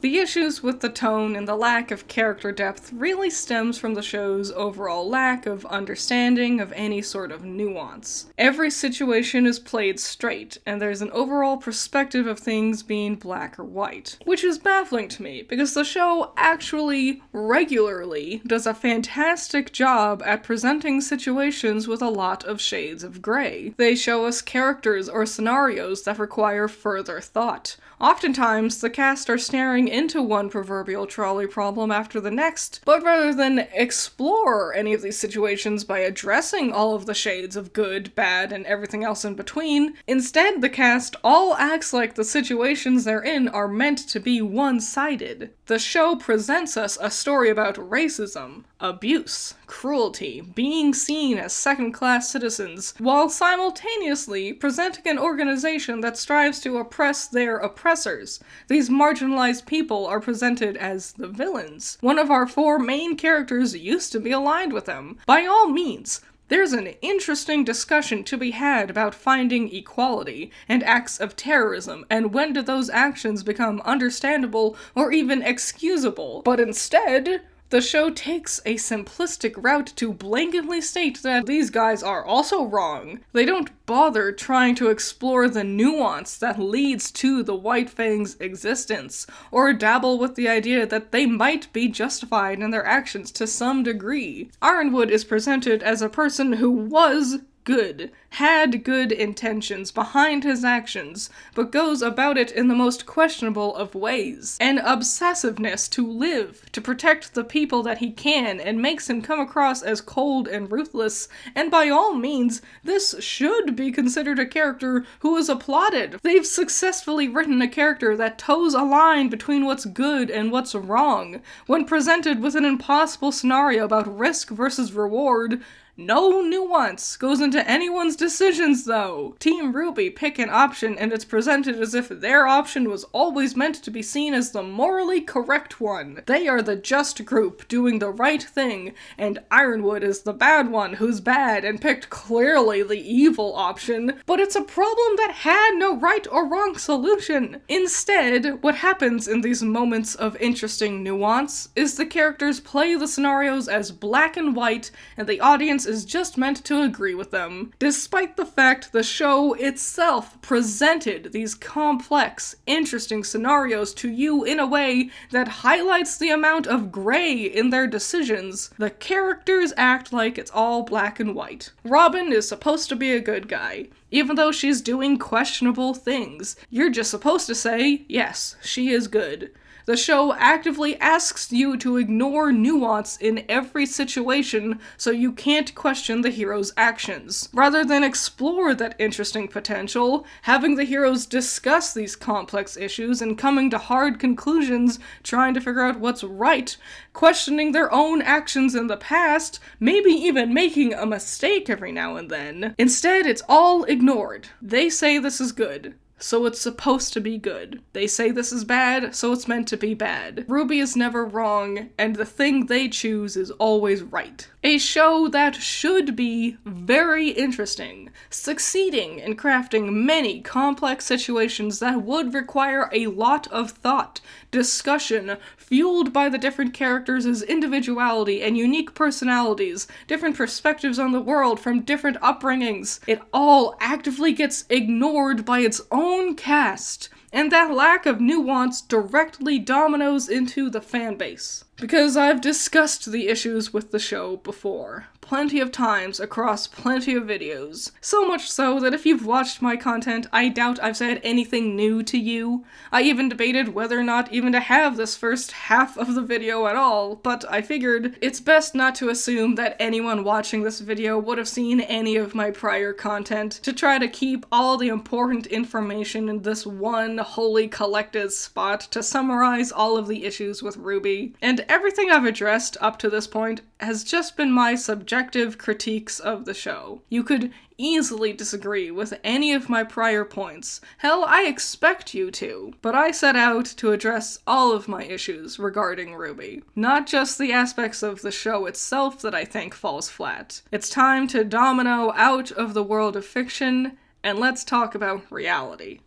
Speaker 1: The issues with the tone and the lack of character depth really stems from the show's overall lack of understanding of any sort of nuance. Every situation is played straight, and there's an overall perspective of things being black or white, which is baffling to me, because the show actually regularly does a fantastic job at presenting situations with a lot of shades of gray. They show us characters or scenarios that require further thought. Oftentimes, the cast are staring into one proverbial trolley problem after the next, but rather than explore any of these situations by addressing all of the shades of good, bad, and everything else in between, instead the cast all acts like the situations they're in are meant to be one-sided. The show presents us a story about racism, abuse, cruelty, being seen as second-class citizens, while simultaneously presenting an organization that strives to oppress their oppressors. These marginalized people are presented as the villains. One of our 4 main characters used to be aligned with them. By all means, there's an interesting discussion to be had about finding equality and acts of terrorism, and when do those actions become understandable or even excusable. But instead, The show takes a simplistic route to blanketly state that these guys are also wrong. They don't bother trying to explore the nuance that leads to the White Fang's existence, or dabble with the idea that they might be justified in their actions to some degree. Ironwood is presented as a person who was good, had good intentions behind his actions, but goes about it in the most questionable of ways. An obsessiveness to live, to protect the people that he can, and makes him come across as cold and ruthless, and by all means, this should be considered a character who is applauded. They've successfully written a character that toes a line between what's good and what's wrong. When presented with an impossible scenario about risk versus reward, no nuance goes into anyone's decisions, though. Team RWBY pick an option and it's presented as if their option was always meant to be seen as the morally correct one. They are the just group doing the right thing, and Ironwood is the bad one who's bad and picked clearly the evil option, but it's a problem that had no right or wrong solution. Instead, what happens in these moments of interesting nuance is the characters play the scenarios as black and white, and the audience is just meant to agree with them, despite the fact the show itself presented these complex, interesting scenarios to you in a way that highlights the amount of gray in their decisions. The characters act like it's all black and white. Robin is supposed to be a good guy, even though she's doing questionable things. You're just supposed to say, yes, she is good. The show actively asks you to ignore nuance in every situation so you can't question the hero's actions. Rather than explore that interesting potential, having the heroes discuss these complex issues and coming to hard conclusions, trying to figure out what's right, questioning their own actions in the past, maybe even making a mistake every now and then. Instead, it's all ignored. They say this is good, so it's supposed to be good. They say this is bad, so it's meant to be bad. RWBY is never wrong, and the thing they choose is always right. A show that should be very interesting, succeeding in crafting many complex situations that would require a lot of thought, discussion, fueled by the different characters' individuality and unique personalities, different perspectives on the world from different upbringings. It all actively gets ignored by its own cast, and that lack of nuance directly dominoes into the fanbase. Because I've discussed the issues with the show before, plenty of times across plenty of videos. So much so that if you've watched my content, I doubt I've said anything new to you. I even debated whether or not even to have this first half of the video at all, but I figured it's best not to assume that anyone watching this video would have seen any of my prior content, to try to keep all the important information in this one wholly collected spot to summarize all of the issues with RWBY. And everything I've addressed up to this point has just been my subjective critiques of the show. You could easily disagree with any of my prior points. Hell, I expect you to. But I set out to address all of my issues regarding RWBY. Not just the aspects of the show itself that I think falls flat. It's time to domino out of the world of fiction, and let's talk about reality.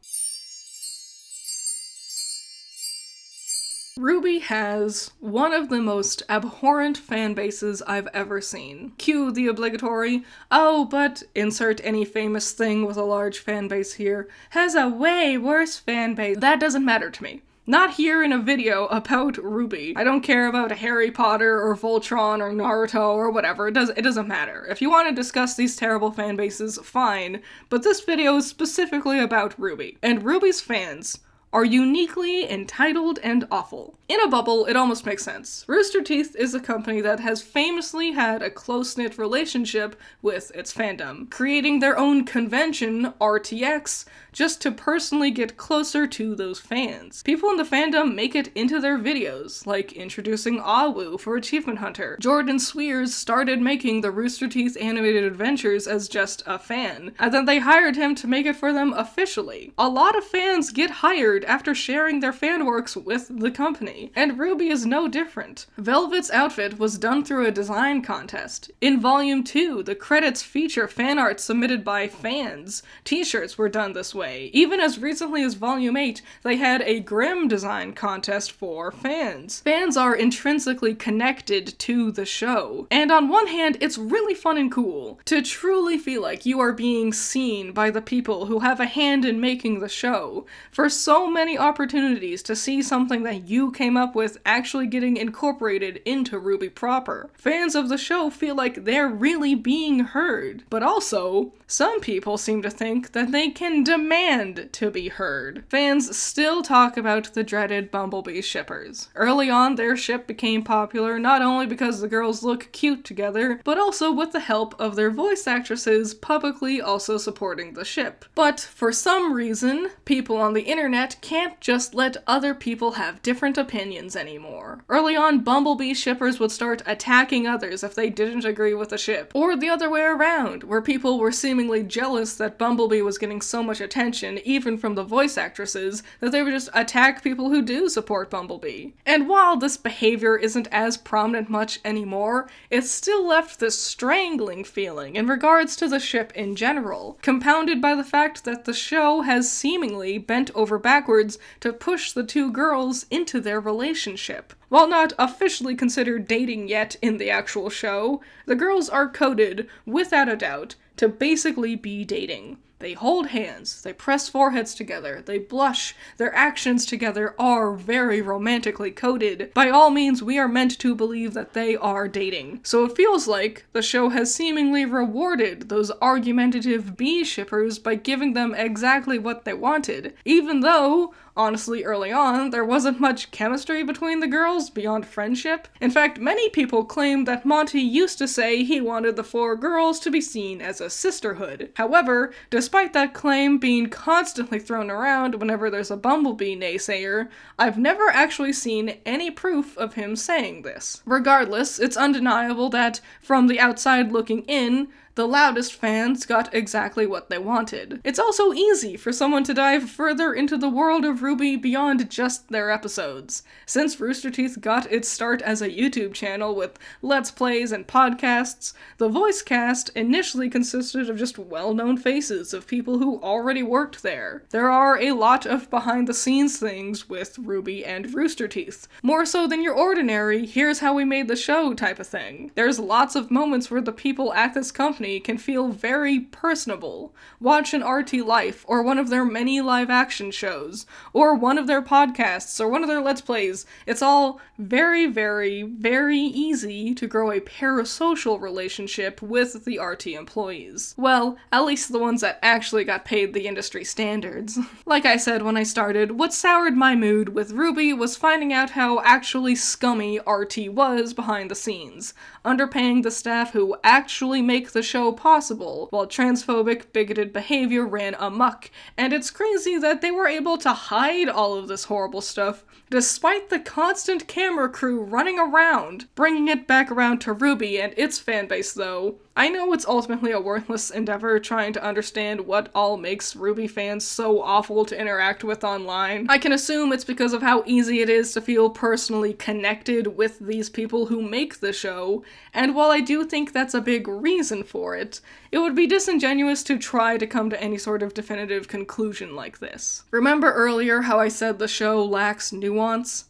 Speaker 1: RWBY has one of the most abhorrent fan bases I've ever seen. Cue the obligatory, oh, but insert any famous thing with a large fan base here, has a way worse fan base. That doesn't matter to me. Not here in a video about RWBY. I don't care about Harry Potter or Voltron or Naruto or whatever. It doesn't matter. If you want to discuss these terrible fan bases, fine, but this video is specifically about RWBY. And RWBY's fans are uniquely entitled and awful. In a bubble, it almost makes sense. Rooster Teeth is a company that has famously had a close-knit relationship with its fandom, creating their own convention, RTX, just to personally get closer to those fans. People in the fandom make it into their videos, like introducing Awu for Achievement Hunter. Jordan Swears started making the Rooster Teeth animated adventures as just a fan, and then they hired him to make it for them officially. A lot of fans get hired after sharing their fan works with the company. family, and RWBY is no different. Velvet's outfit was done through a design contest. In Volume 2, the credits feature fan art submitted by fans. T-shirts were done this way. Even as recently as Volume 8, they had a Grimm design contest for fans. Fans are intrinsically connected to the show. And on one hand, it's really fun and cool to truly feel like you are being seen by the people who have a hand in making the show. For so many opportunities to see something that you came up with actually getting incorporated into RWBY proper. Fans of the show feel like they're really being heard. But also, some people seem to think that they can demand to be heard. Fans still talk about the dreaded Bumblebee shippers. Early on, their ship became popular not only because the girls look cute together, but also with the help of their voice actresses publicly also supporting the ship. But for some reason, people on the internet can't just let other people have different opinions anymore. Early on, Bumblebee shippers would start attacking others if they didn't agree with the ship, or the other way around, where people were seemingly jealous that Bumblebee was getting so much attention, even from the voice actresses, that they would just attack people who do support Bumblebee. And while this behavior isn't as prominent much anymore, it still left this strangling feeling in regards to the ship in general, compounded by the fact that the show has seemingly bent over backwards to push the two girls into their relationship. While not officially considered dating yet in the actual show, the girls are coded, without a doubt, to basically be dating. They hold hands, they press foreheads together, they blush, their actions together are very romantically coded. By all means, we are meant to believe that they are dating. So it feels like the show has seemingly rewarded those argumentative B-shippers by giving them exactly what they wanted, even though, honestly, early on, there wasn't much chemistry between the girls beyond friendship. In fact, many people claim that Monty used to say he wanted the four girls to be seen as a sisterhood. However, despite that claim being constantly thrown around whenever there's a Bumblebee naysayer, I've never actually seen any proof of him saying this. Regardless, it's undeniable that, from the outside looking in, the loudest fans got exactly what they wanted. It's also easy for someone to dive further into the world of RWBY beyond just their episodes. Since Rooster Teeth got its start as a YouTube channel with Let's Plays and podcasts, the voice cast initially consisted of just well-known faces of people who already worked there. There are a lot of behind-the-scenes things with RWBY and Rooster Teeth, more so than your ordinary, here's how we made the show type of thing. There's lots of moments where the people at this company can feel very personable. Watch an RT Life, or one of their many live-action shows, or one of their podcasts, or one of their Let's Plays. It's all very, very, very easy to grow a parasocial relationship with the RT employees. Well, at least the ones that actually got paid the industry standards. Like I said when I started, what soured my mood with RWBY was finding out how actually scummy RT was behind the scenes, underpaying the staff who actually make the show possible, while transphobic, bigoted behavior ran amok, and it's crazy that they were able to hide all of this horrible stuff despite the constant camera crew running around. Bringing it back around to RWBY and its fanbase though, I know it's ultimately a worthless endeavor trying to understand what all makes RWBY fans so awful to interact with online. I can assume it's because of how easy it is to feel personally connected with these people who make the show, and while I do think that's a big reason for it, it would be disingenuous to try to come to any sort of definitive conclusion like this. Remember earlier how I said the show lacks nuance?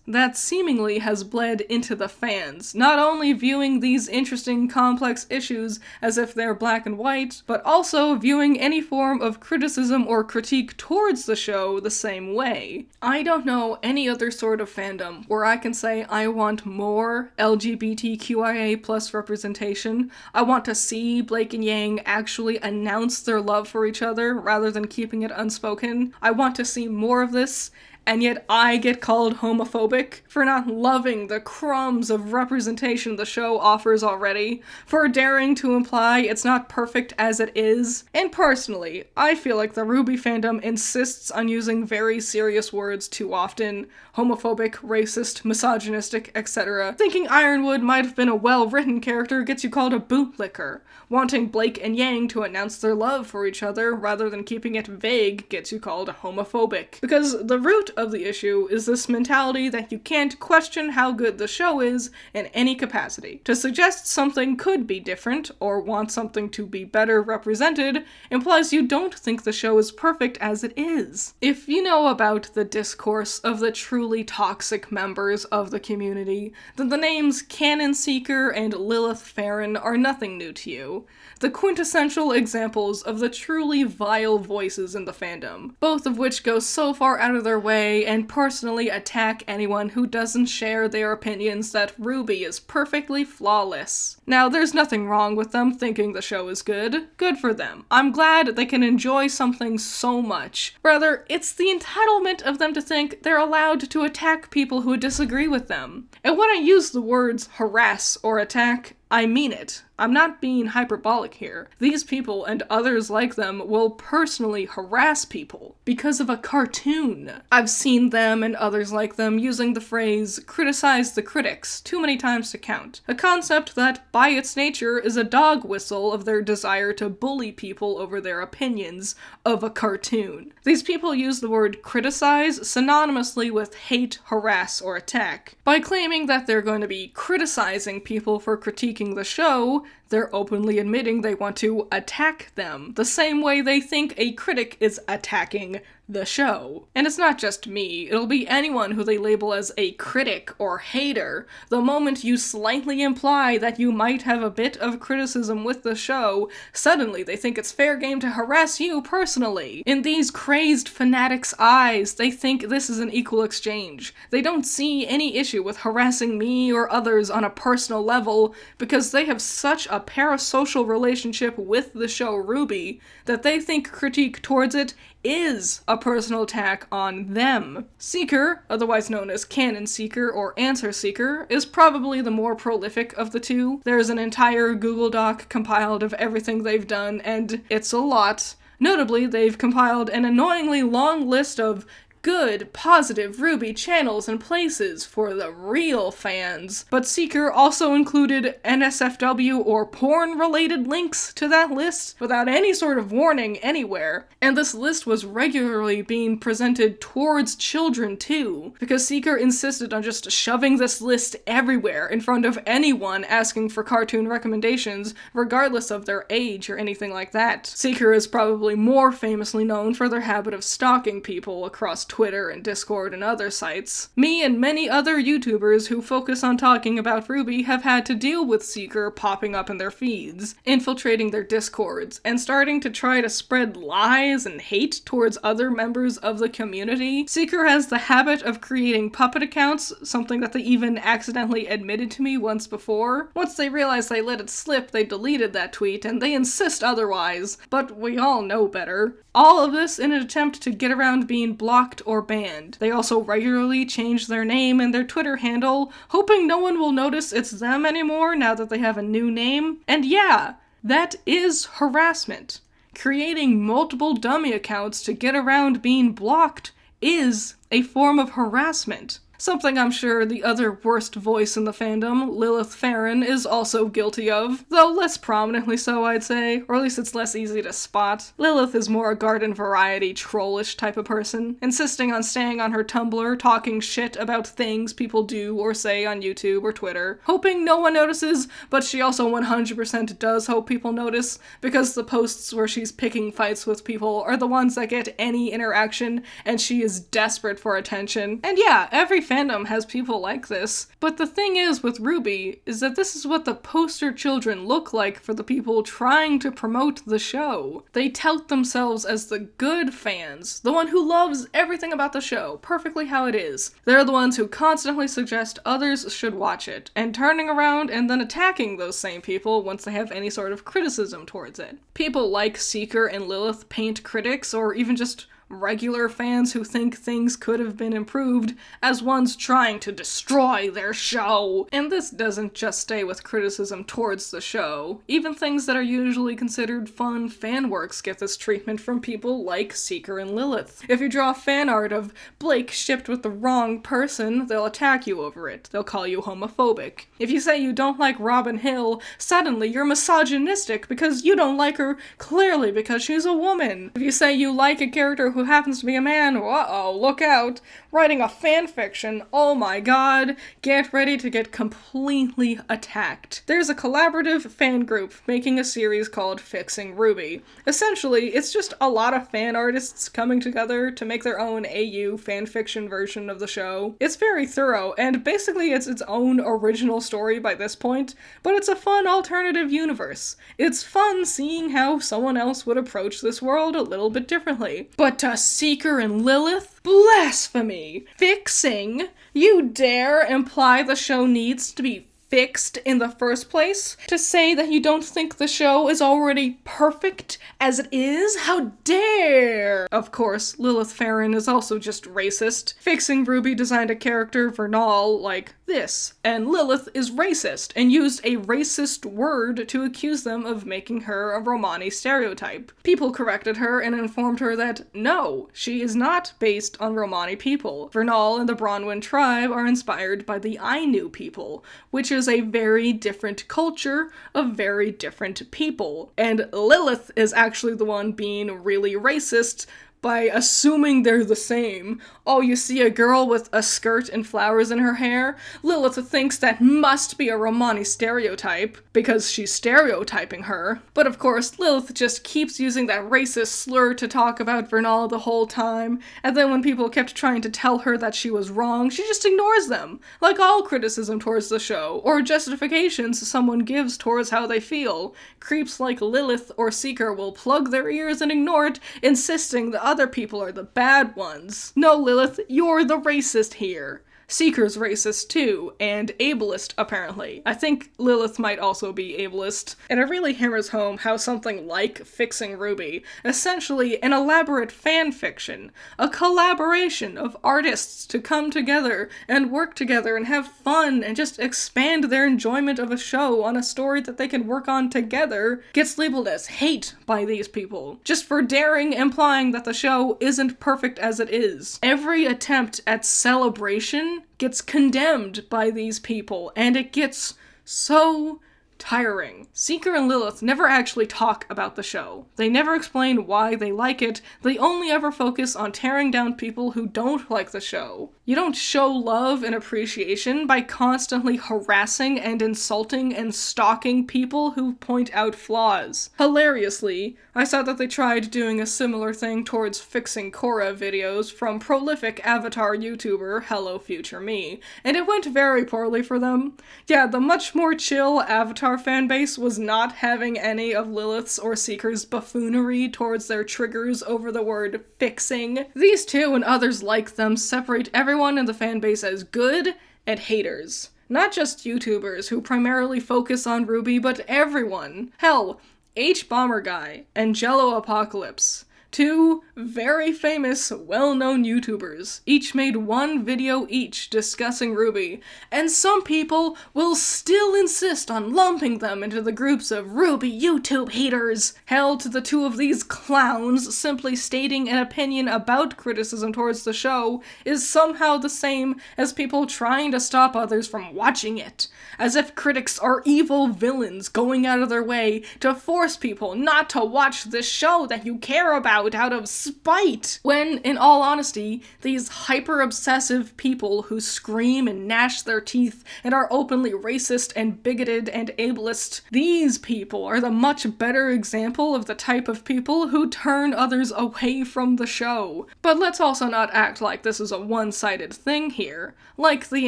Speaker 1: That seemingly has bled into the fans, not only viewing these interesting, complex issues as if they're black and white, but also viewing any form of criticism or critique towards the show the same way. I don't know any other sort of fandom where I can say I want more LGBTQIA+ representation. I want to see Blake and Yang actually announce their love for each other rather than keeping it unspoken. I want to see more of this, and yet I get called homophobic for not loving the crumbs of representation the show offers already, for daring to imply it's not perfect as it is. And personally, I feel like the RWBY fandom insists on using very serious words too often, homophobic, racist, misogynistic, etc. Thinking Ironwood might have been a well-written character gets you called a bootlicker. Wanting Blake and Yang to announce their love for each other rather than keeping it vague gets you called homophobic. Because the root of the issue is this mentality that you can't question how good the show is in any capacity. To suggest something could be different, or want something to be better represented, implies you don't think the show is perfect as it is. If you know about the discourse of the truly toxic members of the community, then the names Canon Seeker and Lilith Farron are nothing new to you. The quintessential examples of the truly vile voices in the fandom, both of which go so far out of their way and personally attack anyone who doesn't share their opinions that RWBY is perfectly flawless. Now, there's nothing wrong with them thinking the show is good. Good for them. I'm glad they can enjoy something so much. Rather, it's the entitlement of them to think they're allowed to attack people who disagree with them. And when I use the words harass or attack, I mean it. I'm not being hyperbolic here. These people and others like them will personally harass people because of a cartoon. I've seen them and others like them using the phrase criticize the critics too many times to count, a concept that by its nature is a dog whistle of their desire to bully people over their opinions of a cartoon. These people use the word criticize synonymously with hate, harass, or attack. By claiming that they're going to be criticizing people for critiquing the show, they're openly admitting they want to attack them, the same way they think a critic is attacking the show. And it's not just me, it'll be anyone who they label as a critic or hater. The moment you slightly imply that you might have a bit of criticism with the show, suddenly they think it's fair game to harass you personally. In these crazed fanatics' eyes, they think this is an equal exchange. They don't see any issue with harassing me or others on a personal level because they have such a parasocial relationship with the show RWBY that they think critique towards it is a personal attack on them. Seeker, otherwise known as Canon Seeker or Answer Seeker, is probably the more prolific of the two. There's an entire Google Doc compiled of everything they've done, and it's a lot. Notably, they've compiled an annoyingly long list of good, positive RWBY channels and places for the real fans. But Seeker also included NSFW or porn-related links to that list without any sort of warning anywhere. And this list was regularly being presented towards children too, because Seeker insisted on just shoving this list everywhere in front of anyone asking for cartoon recommendations, regardless of their age or anything like that. Seeker is probably more famously known for their habit of stalking people across Twitter and Discord and other sites. Me and many other YouTubers who focus on talking about RWBY have had to deal with Seeker popping up in their feeds, infiltrating their Discords, and starting to try to spread lies and hate towards other members of the community. Seeker has the habit of creating puppet accounts, something that they even accidentally admitted to me once before. Once they realized they let it slip, they deleted that tweet, and they insist otherwise, but we all know better. All of this in an attempt to get around being blocked or banned. They also regularly change their name and their Twitter handle, hoping no one will notice it's them anymore now that they have a new name. And yeah, that is harassment. Creating multiple dummy accounts to get around being blocked is a form of harassment. Something I'm sure the other worst voice in the fandom, Lilith Farron, is also guilty of, though less prominently so, I'd say, or at least it's less easy to spot. Lilith is more a garden variety trollish type of person, insisting on staying on her Tumblr, talking shit about things people do or say on YouTube or Twitter, hoping no one notices, but she also 100% does hope people notice, because the posts where she's picking fights with people are the ones that get any interaction, and she is desperate for attention. And yeah, every fandom has people like this, but the thing is with RWBY is that this is what the poster children look like for the people trying to promote the show. They tout themselves as the good fans, the one who loves everything about the show, perfectly how it is. They're the ones who constantly suggest others should watch it, and turning around and then attacking those same people once they have any sort of criticism towards it. People like Seeker and Lilith paint critics, or even just regular fans who think things could have been improved, as ones trying to destroy their show. And this doesn't just stay with criticism towards the show. Even things that are usually considered fun fan works get this treatment from people like Seeker and Lilith. If you draw fan art of Blake shipped with the wrong person, they'll attack you over it. They'll call you homophobic. If you say you don't like Robin Hill, suddenly you're misogynistic because you don't like her clearly because she's a woman. If you say you like a character who who happens to be a man, uh-oh, look out, writing a fanfiction, oh my god, get ready to get completely attacked. There's a collaborative fan group making a series called Fixing RWBY. Essentially, it's just a lot of fan artists coming together to make their own AU fanfiction version of the show. It's very thorough, and basically it's its own original story by this point, but it's a fun alternative universe. It's fun seeing how someone else would approach this world a little bit differently. But to Seeker and Lilith? Blasphemy! Fixing? You dare imply the show needs to be fixed in the first place? To say that you don't think the show is already perfect as it is? How dare! Of course, Lilith Farron is also just racist. Fixing RWBY designed a character, Vernal, like this, and Lilith is racist, and used a racist word to accuse them of making her a Romani stereotype. People corrected her and informed her that, no, she is not based on Romani people. Vernal and the Bronwyn tribe are inspired by the Ainu people, which is a very different culture of very different people. And Lilith is actually the one being really racist by assuming they're the same. Oh, you see a girl with a skirt and flowers in her hair? Lilith thinks that must be a Romani stereotype, because she's stereotyping her. But of course, Lilith just keeps using that racist slur to talk about Vernal the whole time, and then when people kept trying to tell her that she was wrong, she just ignores them, like all criticism towards the show, or justifications someone gives towards how they feel. Creeps like Lilith or Seeker will plug their ears and ignore it, insisting the other people are the bad ones. No, Lilith, you're the racist here. Seeker's racist too, and ableist apparently. I think Lilith might also be ableist. And it really hammers home how something like Fixing RWBY, essentially an elaborate fan fiction, a collaboration of artists to come together and work together and have fun and just expand their enjoyment of a show on a story that they can work on together, gets labeled as hate by these people, just for daring implying that the show isn't perfect as it is. Every attempt at celebration gets condemned by these people, and it gets so tiring. Seeker and Lilith never actually talk about the show. They never explain why they like it. They only ever focus on tearing down people who don't like the show. You don't show love and appreciation by constantly harassing and insulting and stalking people who point out flaws. Hilariously, I saw that they tried doing a similar thing towards Fixing Korra videos from prolific Avatar YouTuber Hello Future Me, and it went very poorly for them. Yeah, the much more chill Avatar fanbase was not having any of Lilith's or Seeker's buffoonery towards their triggers over the word fixing. These two and others like them separate everyone in the fanbase as good and haters. Not just YouTubers who primarily focus on RWBY, but everyone. Hell, H-Bomber Guy and Jello Apocalypse. Two very famous, well-known YouTubers, each made one video each discussing RWBY, and some people will still insist on lumping them into the groups of RWBY YouTube haters. Hell, to the two of these clowns simply stating an opinion about criticism towards the show is somehow the same as people trying to stop others from watching it, as if critics are evil villains going out of their way to force people not to watch this show that you care about out of spite, when, in all honesty, these hyper-obsessive people who scream and gnash their teeth and are openly racist and bigoted and ableist, these people are the much better example of the type of people who turn others away from the show. But let's also not act like this is a one-sided thing here. Like the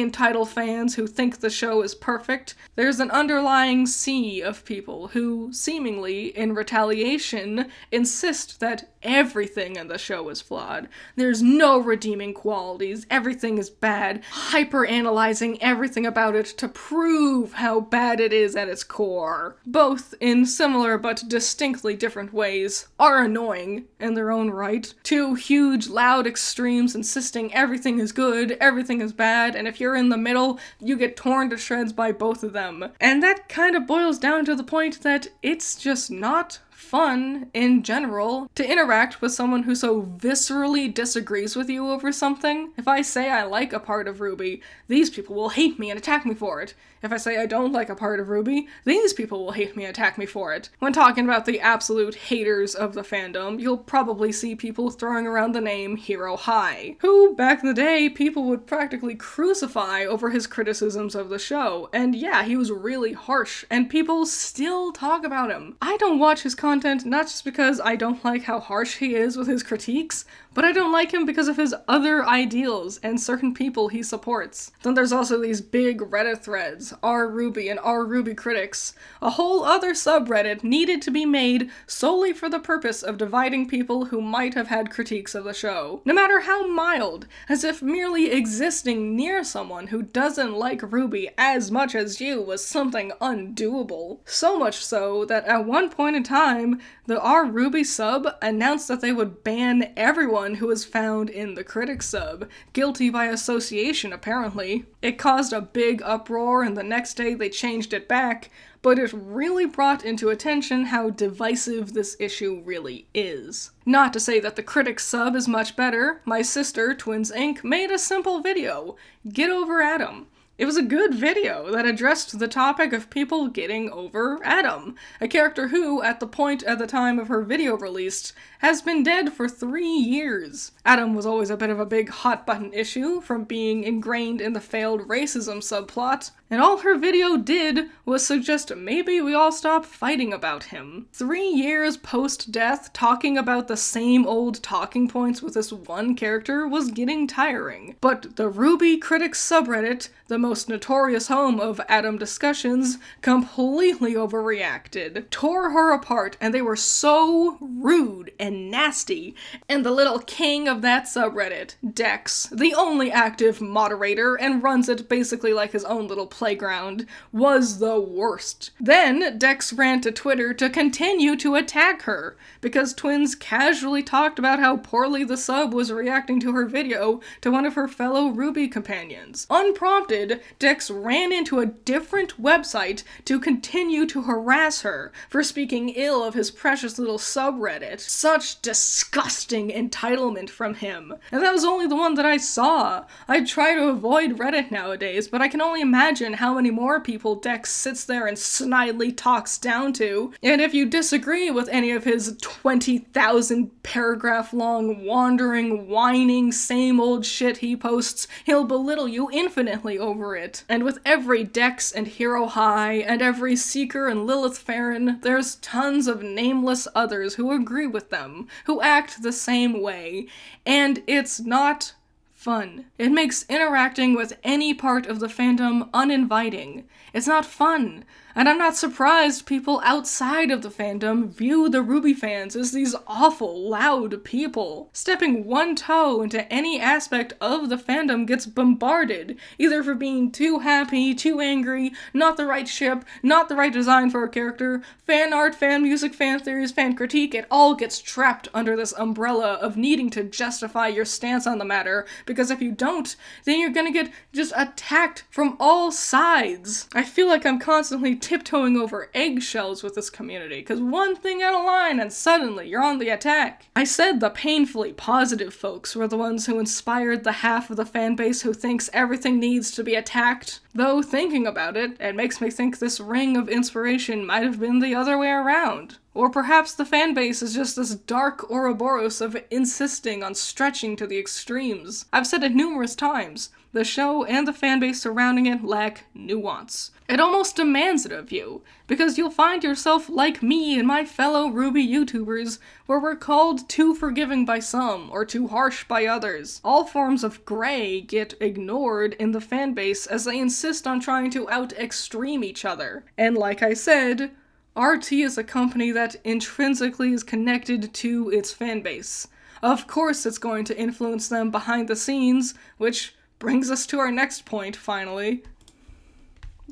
Speaker 1: entitled fans who think the show is perfect, there's an underlying sea of people who, seemingly in retaliation, insist that everything in the show is flawed. There's no redeeming qualities, everything is bad, hyper-analyzing everything about it to prove how bad it is at its core. Both, in similar but distinctly different ways, are annoying in their own right. Two huge, loud extremes insisting everything is good, everything is bad, and if you're in the middle, you get torn to shreds by both of them. And that kind of boils down to the point that it's just not fun in general to interact with someone who so viscerally disagrees with you over something. If I say I like a part of RWBY, these people will hate me and attack me for it. If I say I don't like a part of RWBY, these people will hate me and attack me for it. When talking about the absolute haters of the fandom, you'll probably see people throwing around the name Hero High, who, back in the day, people would practically crucify over his criticisms of the show. And yeah, he was really harsh, and people still talk about him. I don't watch his content not just because I don't like how harsh he is with his critiques, but I don't like him because of his other ideals and certain people he supports. Then there's also these big Reddit threads, RWBY and RWBY critics, a whole other subreddit needed to be made solely for the purpose of dividing people who might have had critiques of the show, no matter how mild, as if merely existing near someone who doesn't like RWBY as much as you was something undoable. So much so that at one point in time, the RWBY sub announced that they would ban everyone who was found in the critic sub, guilty by association apparently. It caused a big uproar, and the next day they changed it back, but it really brought into attention how divisive this issue really is. Not to say that the critic sub is much better. My sister, Twins Inc., made a simple video, Get Over Adam. It was a good video that addressed the topic of people getting over Adam, a character who, at the time of her video released, has been dead for 3 years. Adam was always a bit of a big hot-button issue from being ingrained in the failed racism subplot, and all her video did was suggest maybe we all stop fighting about him. 3 years post-death, talking about the same old talking points with this one character was getting tiring. But the RWBY Critics subreddit, the most notorious home of Adam discussions, completely overreacted, tore her apart, and they were so rude and nasty. And the little king of that subreddit, Dex, the only active moderator and runs it basically like his own little playground, was the worst. Then Dex ran to Twitter to continue to attack her, because Twins casually talked about how poorly the sub was reacting to her video to one of her fellow RWBY companions. Unprompted, Dex ran into a different website to continue to harass her for speaking ill of his precious little subreddit. Such disgusting entitlement from him. And that was only the one that I saw. I try to avoid Reddit nowadays, but I can only imagine how many more people Dex sits there and snidely talks down to. And if you disagree with any of his 20,000 paragraph long wandering, whining, same old shit he posts, he'll belittle you infinitely over it. And with every Dex and Hero High, and every Seeker and Lilith Farron, there's tons of nameless others who agree with them, who act the same way, and it's not fun. It makes interacting with any part of the fandom uninviting. It's not fun. And I'm not surprised people outside of the fandom view the RWBY fans as these awful, loud people. Stepping one toe into any aspect of the fandom gets bombarded, either for being too happy, too angry, not the right ship, not the right design for a character, fan art, fan music, fan theories, fan critique. It all gets trapped under this umbrella of needing to justify your stance on the matter, because if you don't, then you're gonna get just attacked from all sides. I feel like I'm constantly tiptoeing over eggshells with this community, because one thing out of line and suddenly you're on the attack. I said the painfully positive folks were the ones who inspired the half of the fanbase who thinks everything needs to be attacked, though thinking about it, it makes me think this ring of inspiration might have been the other way around. Or perhaps the fanbase is just this dark Ouroboros of insisting on stretching to the extremes. I've said it numerous times, the show and the fanbase surrounding it lack nuance. It almost demands it of you, because you'll find yourself like me and my fellow RWBY YouTubers, where we're called too forgiving by some, or too harsh by others. All forms of gray get ignored in the fanbase as they insist on trying to out-extreme each other. And like I said, RT is a company that intrinsically is connected to its fanbase. Of course it's going to influence them behind the scenes, which brings us to our next point, finally.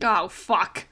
Speaker 1: Oh, fuck.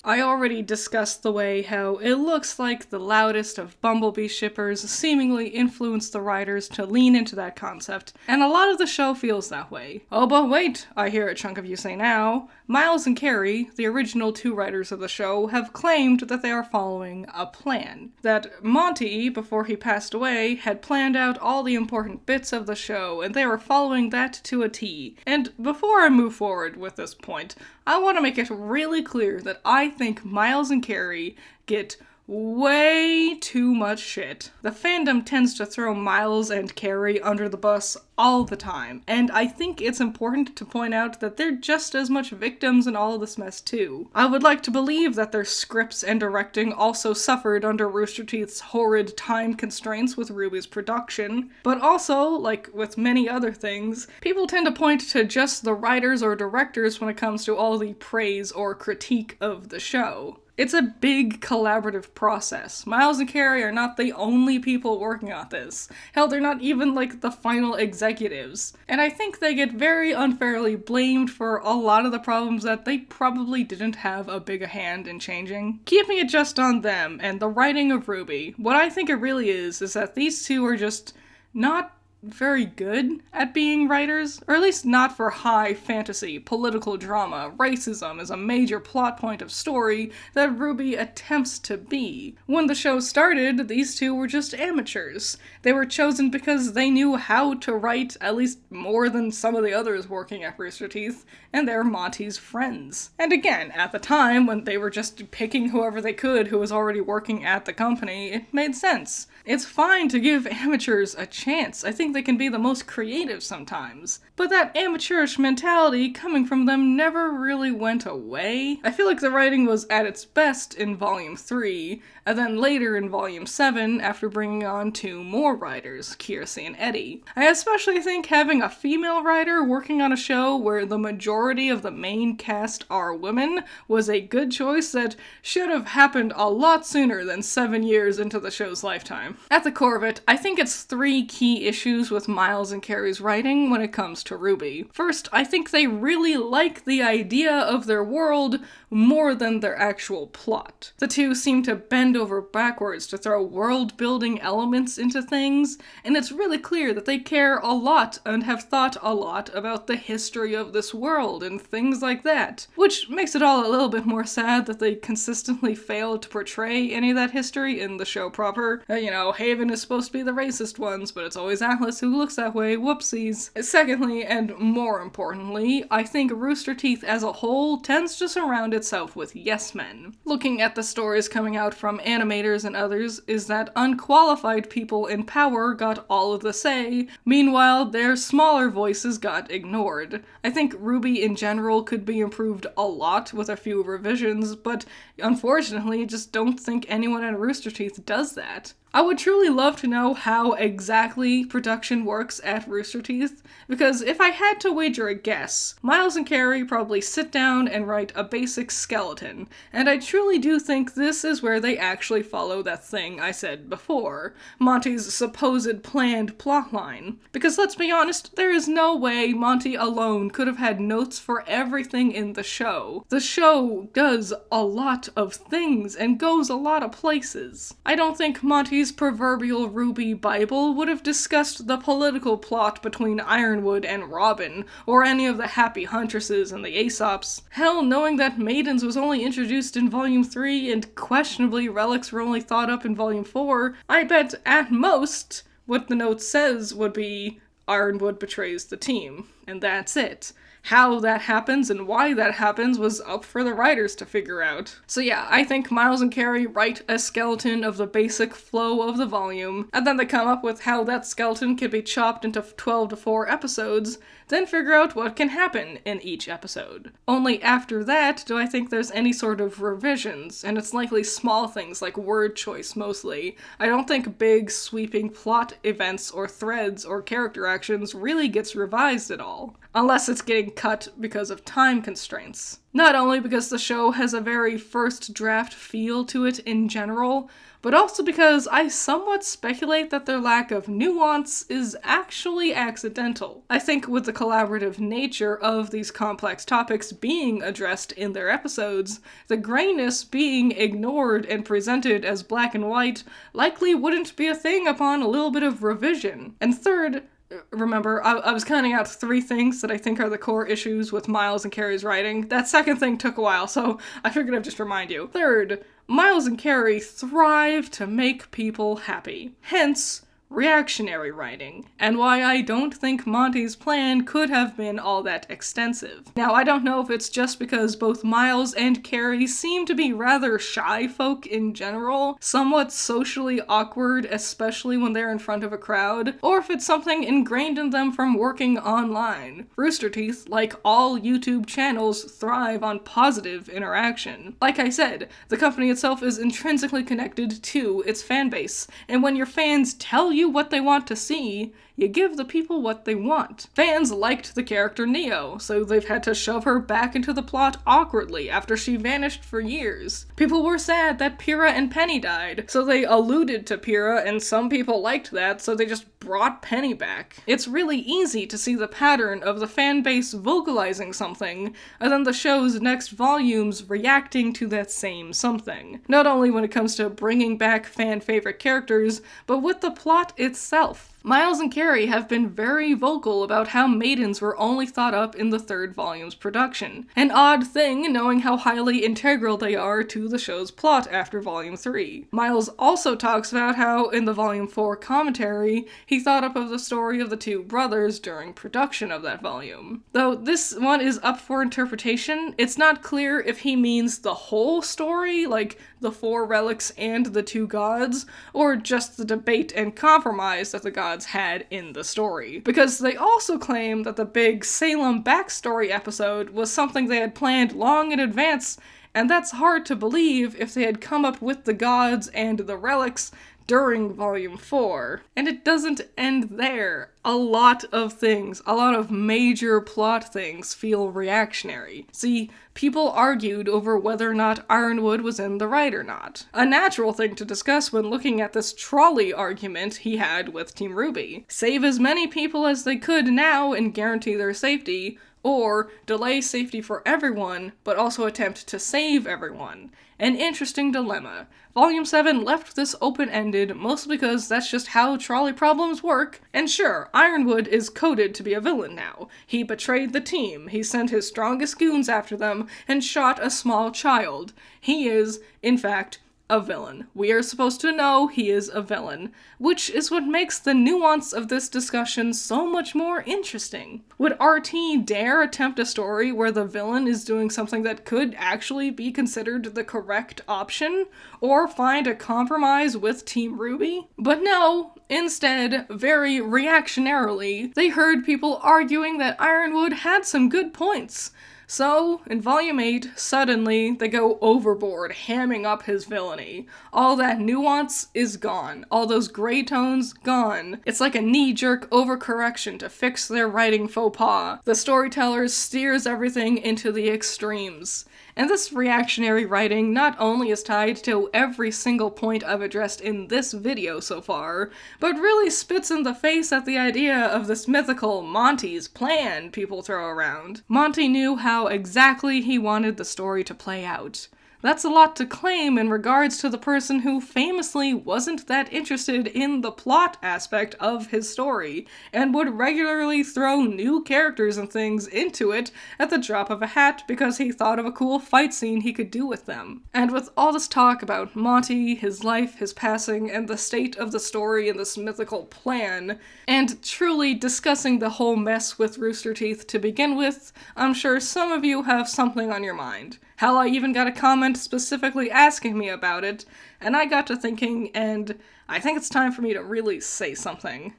Speaker 1: I already discussed the way how it looks like the loudest of Bumblebee shippers seemingly influenced the writers to lean into that concept, and a lot of the show feels that way. Oh, but wait, I hear a chunk of you say now. Miles and Carrie, the original two writers of the show, have claimed that they are following a plan. That Monty, before he passed away, had planned out all the important bits of the show, and they were following that to a T. And before I move forward with this point, I want to make it really clear that I think Miles and Carrie get way too much shit. The fandom tends to throw Miles and Carrie under the bus all the time, and I think it's important to point out that they're just as much victims in all of this mess too. I would like to believe that their scripts and directing also suffered under Rooster Teeth's horrid time constraints with RWBY's production, but also, like with many other things, people tend to point to just the writers or directors when it comes to all the praise or critique of the show. It's a big collaborative process. Miles and Carrie are not the only people working on this. Hell, they're not even like the final executives. And I think they get very unfairly blamed for a lot of the problems that they probably didn't have a big hand in changing. Keeping it just on them and the writing of RWBY, what I think it really is that these two are just not very good at being writers, or at least not for high fantasy, political drama. Racism is a major plot point of story that RWBY attempts to be. When the show started, these two were just amateurs. They were chosen because they knew how to write at least more than some of the others working at Rooster Teeth, and they're Monty's friends. And again, at the time, when they were just picking whoever they could who was already working at the company, it made sense. It's fine to give amateurs a chance. I think they can be the most creative sometimes. But that amateurish mentality coming from them never really went away. I feel like the writing was at its best in Volume 3, and then later in Volume 7 after bringing on two more writers, Kiersey and Eddie. I especially think having a female writer working on a show where the majority of the main cast are women was a good choice that should have happened a lot sooner than 7 years into the show's lifetime. At the core of it, I think it's three key issues with Miles and Carrie's writing when it comes to RWBY. First, I think they really like the idea of their world more than their actual plot. The two seem to bend over backwards to throw world-building elements into things, and it's really clear that they care a lot and have thought a lot about the history of this world and things like that, which makes it all a little bit more sad that they consistently fail to portray any of that history in the show proper. Haven is supposed to be the racist ones, but it's always Atlas who looks that way, whoopsies. Secondly, and more importantly, I think Rooster Teeth as a whole tends to surround itself with yes men. Looking at the stories coming out from animators and others is that unqualified people in power got all of the say, meanwhile their smaller voices got ignored. I think RWBY in general could be improved a lot with a few revisions, but unfortunately just don't think anyone at Rooster Teeth does that. I would truly love to know how exactly production works at Rooster Teeth, because if I had to wager a guess, Miles and Carrie probably sit down and write a basic skeleton, and I truly do think this is where they actually follow that thing I said before, Monty's supposed planned plotline. Because let's be honest, there is no way Monty alone could have had notes for everything in the show. The show does a lot of things and goes a lot of places. I don't think Monty's proverbial RWBY Bible would have discussed the political plot between Ironwood and Robin, or any of the Happy Huntresses and the Aesops. Hell, knowing that Maidens was only introduced in Volume 3 and questionably relics were only thought up in Volume 4, I bet at most what the note says would be Ironwood betrays the team, and that's it. How that happens and why that happens was up for the writers to figure out. So yeah, I think Miles and Carrie write a skeleton of the basic flow of the volume, and then they come up with how that skeleton can be chopped into 12 to 4 episodes, then figure out what can happen in each episode. Only after that do I think there's any sort of revisions, and it's likely small things like word choice mostly. I don't think big, sweeping plot events or threads or character actions really gets revised at all. unless it's getting cut because of time constraints. Not only because the show has a very first draft feel to it in general, but also because I somewhat speculate that their lack of nuance is actually accidental. I think with the collaborative nature of these complex topics being addressed in their episodes, the grayness being ignored and presented as black and white likely wouldn't be a thing upon a little bit of revision. And third, remember, I was counting out 3 things that I think are the core issues with Miles and Carrie's writing. That second thing took a while, so I figured I'd just remind you. Third, Miles and Carrie thrive to make people happy. Hence, reactionary writing, and why I don't think Monty's plan could have been all that extensive. Now, I don't know if it's just because both Miles and Carrie seem to be rather shy folk in general, somewhat socially awkward, especially when they're in front of a crowd, or if it's something ingrained in them from working online. Rooster Teeth, like all YouTube channels, thrive on positive interaction. Like I said, the company itself is intrinsically connected to its fanbase, and when your fans tell you what they want to see, you give the people what they want. Fans liked the character Neo, so they've had to shove her back into the plot awkwardly after she vanished for years. People were sad that Pyrrha and Penny died, so they alluded to Pyrrha, and some people liked that, so they just brought Penny back. It's really easy to see the pattern of the fanbase vocalizing something, and then the show's next volumes reacting to that same something. Not only when it comes to bringing back fan-favorite characters, but with the plot itself. Miles and Carrie have been very vocal about how maidens were only thought up in the 3rd volume's production. An odd thing, knowing how highly integral they are to the show's plot after Volume 3. Miles also talks about how, in the Volume 4 commentary, he thought up of the story of the 2 brothers during production of that volume. Though this one is up for interpretation, it's not clear if he means the whole story, like the 4 relics and the 2 gods, or just the debate and compromise that the gods had in the story. Because they also claim that the big Salem backstory episode was something they had planned long in advance, and that's hard to believe if they had come up with the gods and the relics during Volume 4. And it doesn't end there. A lot of things, a lot of major plot things feel reactionary. See, people argued over whether or not Ironwood was in the right or not. A natural thing to discuss when looking at this trolley argument he had with Team RWBY. Save as many people as they could now and guarantee their safety, or delay safety for everyone, but also attempt to save everyone. An interesting dilemma. Volume 7 left this open-ended, mostly because that's just how trolley problems work. And sure, Ironwood is coded to be a villain now. He betrayed the team, he sent his strongest goons after them, and shot a small child. He is, in fact, a villain. We are supposed to know he is a villain, which is what makes the nuance of this discussion so much more interesting. Would RT dare attempt a story where the villain is doing something that could actually be considered the correct option, or find a compromise with Team RWBY? But no, instead, very reactionarily, they heard people arguing that Ironwood had some good points. So, in Volume 8, suddenly, they go overboard, hamming up his villainy. All that nuance is gone. All those gray tones, gone. It's like a knee-jerk overcorrection to fix their writing faux pas. The storyteller steers everything into the extremes. And this reactionary writing not only is tied to every single point I've addressed in this video so far, but really spits in the face at the idea of this mythical Monty's plan people throw around. Monty knew how exactly he wanted the story to play out. That's a lot to claim in regards to the person who famously wasn't that interested in the plot aspect of his story, and would regularly throw new characters and things into it at the drop of a hat because he thought of a cool fight scene he could do with them. And with all this talk about Monty, his life, his passing, and the state of the story in this mythical plan, and truly discussing the whole mess with Rooster Teeth to begin with, I'm sure some of you have something on your mind. Hell, I even got a comment specifically asking me about it, and I got to thinking, and I think it's time for me to really say something.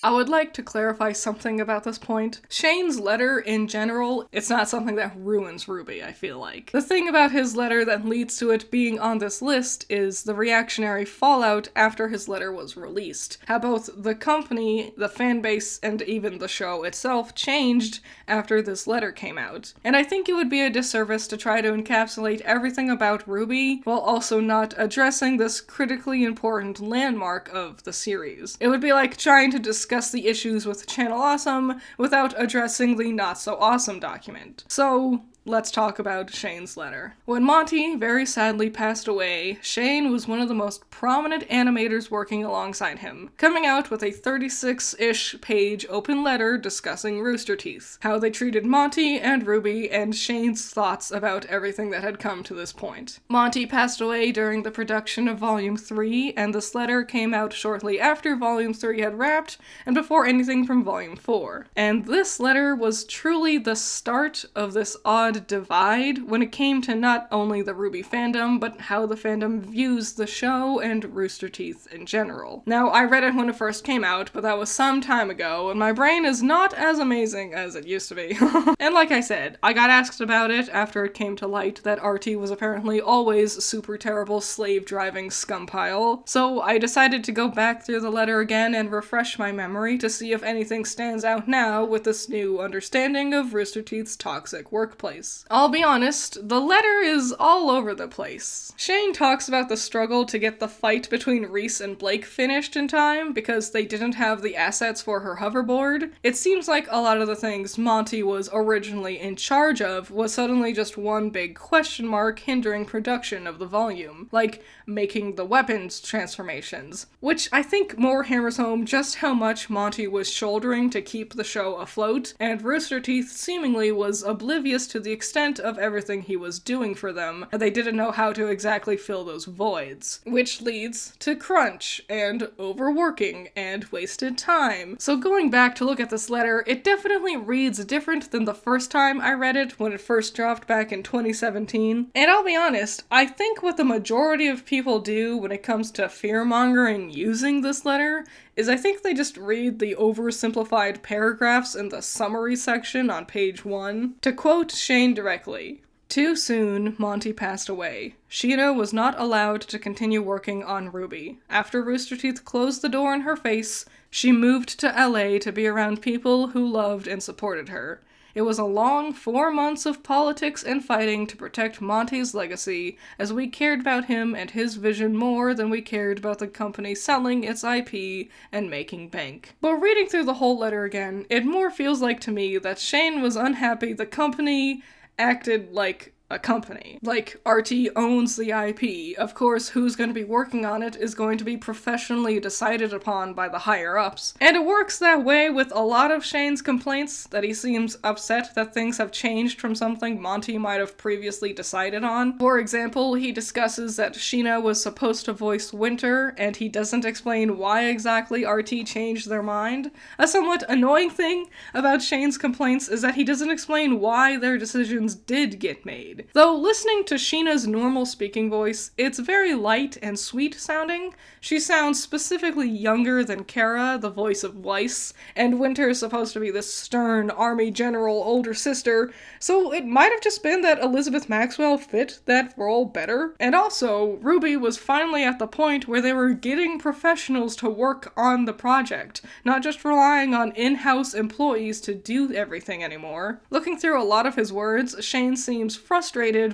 Speaker 1: I would like to clarify something about this point. Shane's letter in general, it's not something that ruins RWBY, I feel like. The thing about his letter that leads to it being on this list is the reactionary fallout after his letter was released. How both the company, the fanbase, and even the show itself changed after this letter came out. And I think it would be a disservice to try to encapsulate everything about RWBY while also not addressing this critically important landmark of the series. It would be like trying to discuss the issues with Channel Awesome without addressing the Not So Awesome document. So, let's talk about Shane's letter. When Monty very sadly passed away, Shane was one of the most prominent animators working alongside him, coming out with a 36-ish page open letter discussing Rooster Teeth, how they treated Monty and RWBY, and Shane's thoughts about everything that had come to this point. Monty passed away during the production of Volume 3, and this letter came out shortly after Volume 3 had wrapped, and before anything from Volume 4. And this letter was truly the start of this odd divide when it came to not only the RWBY fandom, but how the fandom views the show and Rooster Teeth in general. Now, I read it when it first came out, but that was some time ago, and my brain is not as amazing as it used to be. And like I said, I got asked about it after it came to light that RT was apparently always super terrible slave-driving scumpile, so I decided to go back through the letter again and refresh my memory to see if anything stands out now with this new understanding of Rooster Teeth's toxic workplace. I'll be honest, the letter is all over the place. Shane talks about the struggle to get the fight between Reese and Blake finished in time because they didn't have the assets for her hoverboard. It seems like a lot of the things Monty was originally in charge of was suddenly just one big question mark hindering production of the volume, like making the weapons transformations, which I think more hammers home just how much Monty was shouldering to keep the show afloat, and Rooster Teeth seemingly was oblivious to the extent of everything he was doing for them, and they didn't know how to exactly fill those voids. Which leads to crunch, and overworking, and wasted time. So going back to look at this letter, it definitely reads different than the first time I read it when it first dropped back in 2017. And I'll be honest, I think what the majority of people do when it comes to fear-mongering using this letter is I think they just read the oversimplified paragraphs in the summary section on page 1. To quote Shane directly, "Too soon, Monty passed away. Sheena was not allowed to continue working on RWBY. After Rooster Teeth closed the door in her face, she moved to LA to be around people who loved and supported her. It was a long 4 months of politics and fighting to protect Monty's legacy, as we cared about him and his vision more than we cared about the company selling its IP and making bank." But reading through the whole letter again, it more feels like to me that Shane was unhappy the company acted like a company. Like, RT owns the IP. Of course, who's going to be working on it is going to be professionally decided upon by the higher-ups. And it works that way with a lot of Shane's complaints, that he seems upset that things have changed from something Monty might have previously decided on. For example, he discusses that Sheena was supposed to voice Winter, and he doesn't explain why exactly RT changed their mind. A somewhat annoying thing about Shane's complaints is that he doesn't explain why their decisions did get made. Though listening to Sheena's normal speaking voice, it's very light and sweet sounding. She sounds specifically younger than Kara, the voice of Weiss, and Winter is supposed to be this stern army general older sister, so it might have just been that Elizabeth Maxwell fit that role better. And also, RWBY was finally at the point where they were getting professionals to work on the project, not just relying on in-house employees to do everything anymore. Looking through a lot of his words, Shane seems frustrated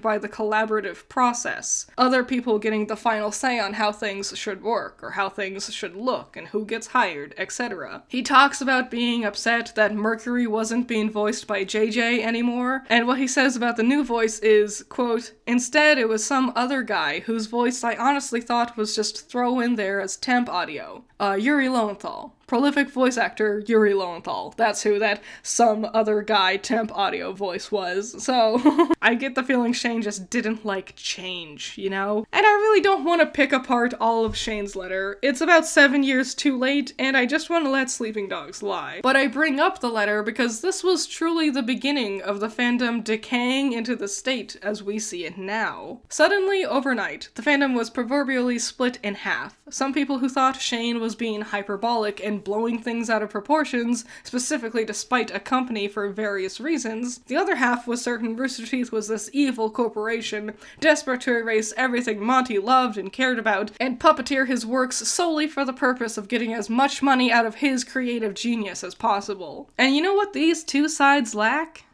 Speaker 1: by the collaborative process. Other people getting the final say on how things should work, or how things should look, and who gets hired, etc. He talks about being upset that Mercury wasn't being voiced by JJ anymore, and what he says about the new voice is, quote, "Instead it was some other guy whose voice I honestly thought was just throw in there as temp audio. Yuri Lowenthal. Prolific voice actor Yuri Lowenthal. That's who that some other guy temp audio voice was." So, I get the feeling Shane just didn't like change, you know? And I really don't want to pick apart all of Shane's letter. It's about 7 years too late, and I just want to let sleeping dogs lie. But I bring up the letter because this was truly the beginning of the fandom decaying into the state as we see it now. Suddenly, overnight, the fandom was proverbially split in half. Some people who thought Shane was being hyperbolic and blowing things out of proportions, specifically to spite a company for various reasons. The other half was certain Rooster Teeth was this evil corporation, desperate to erase everything Monty loved and cared about, and puppeteer his works solely for the purpose of getting as much money out of his creative genius as possible. And you know what these two sides lack?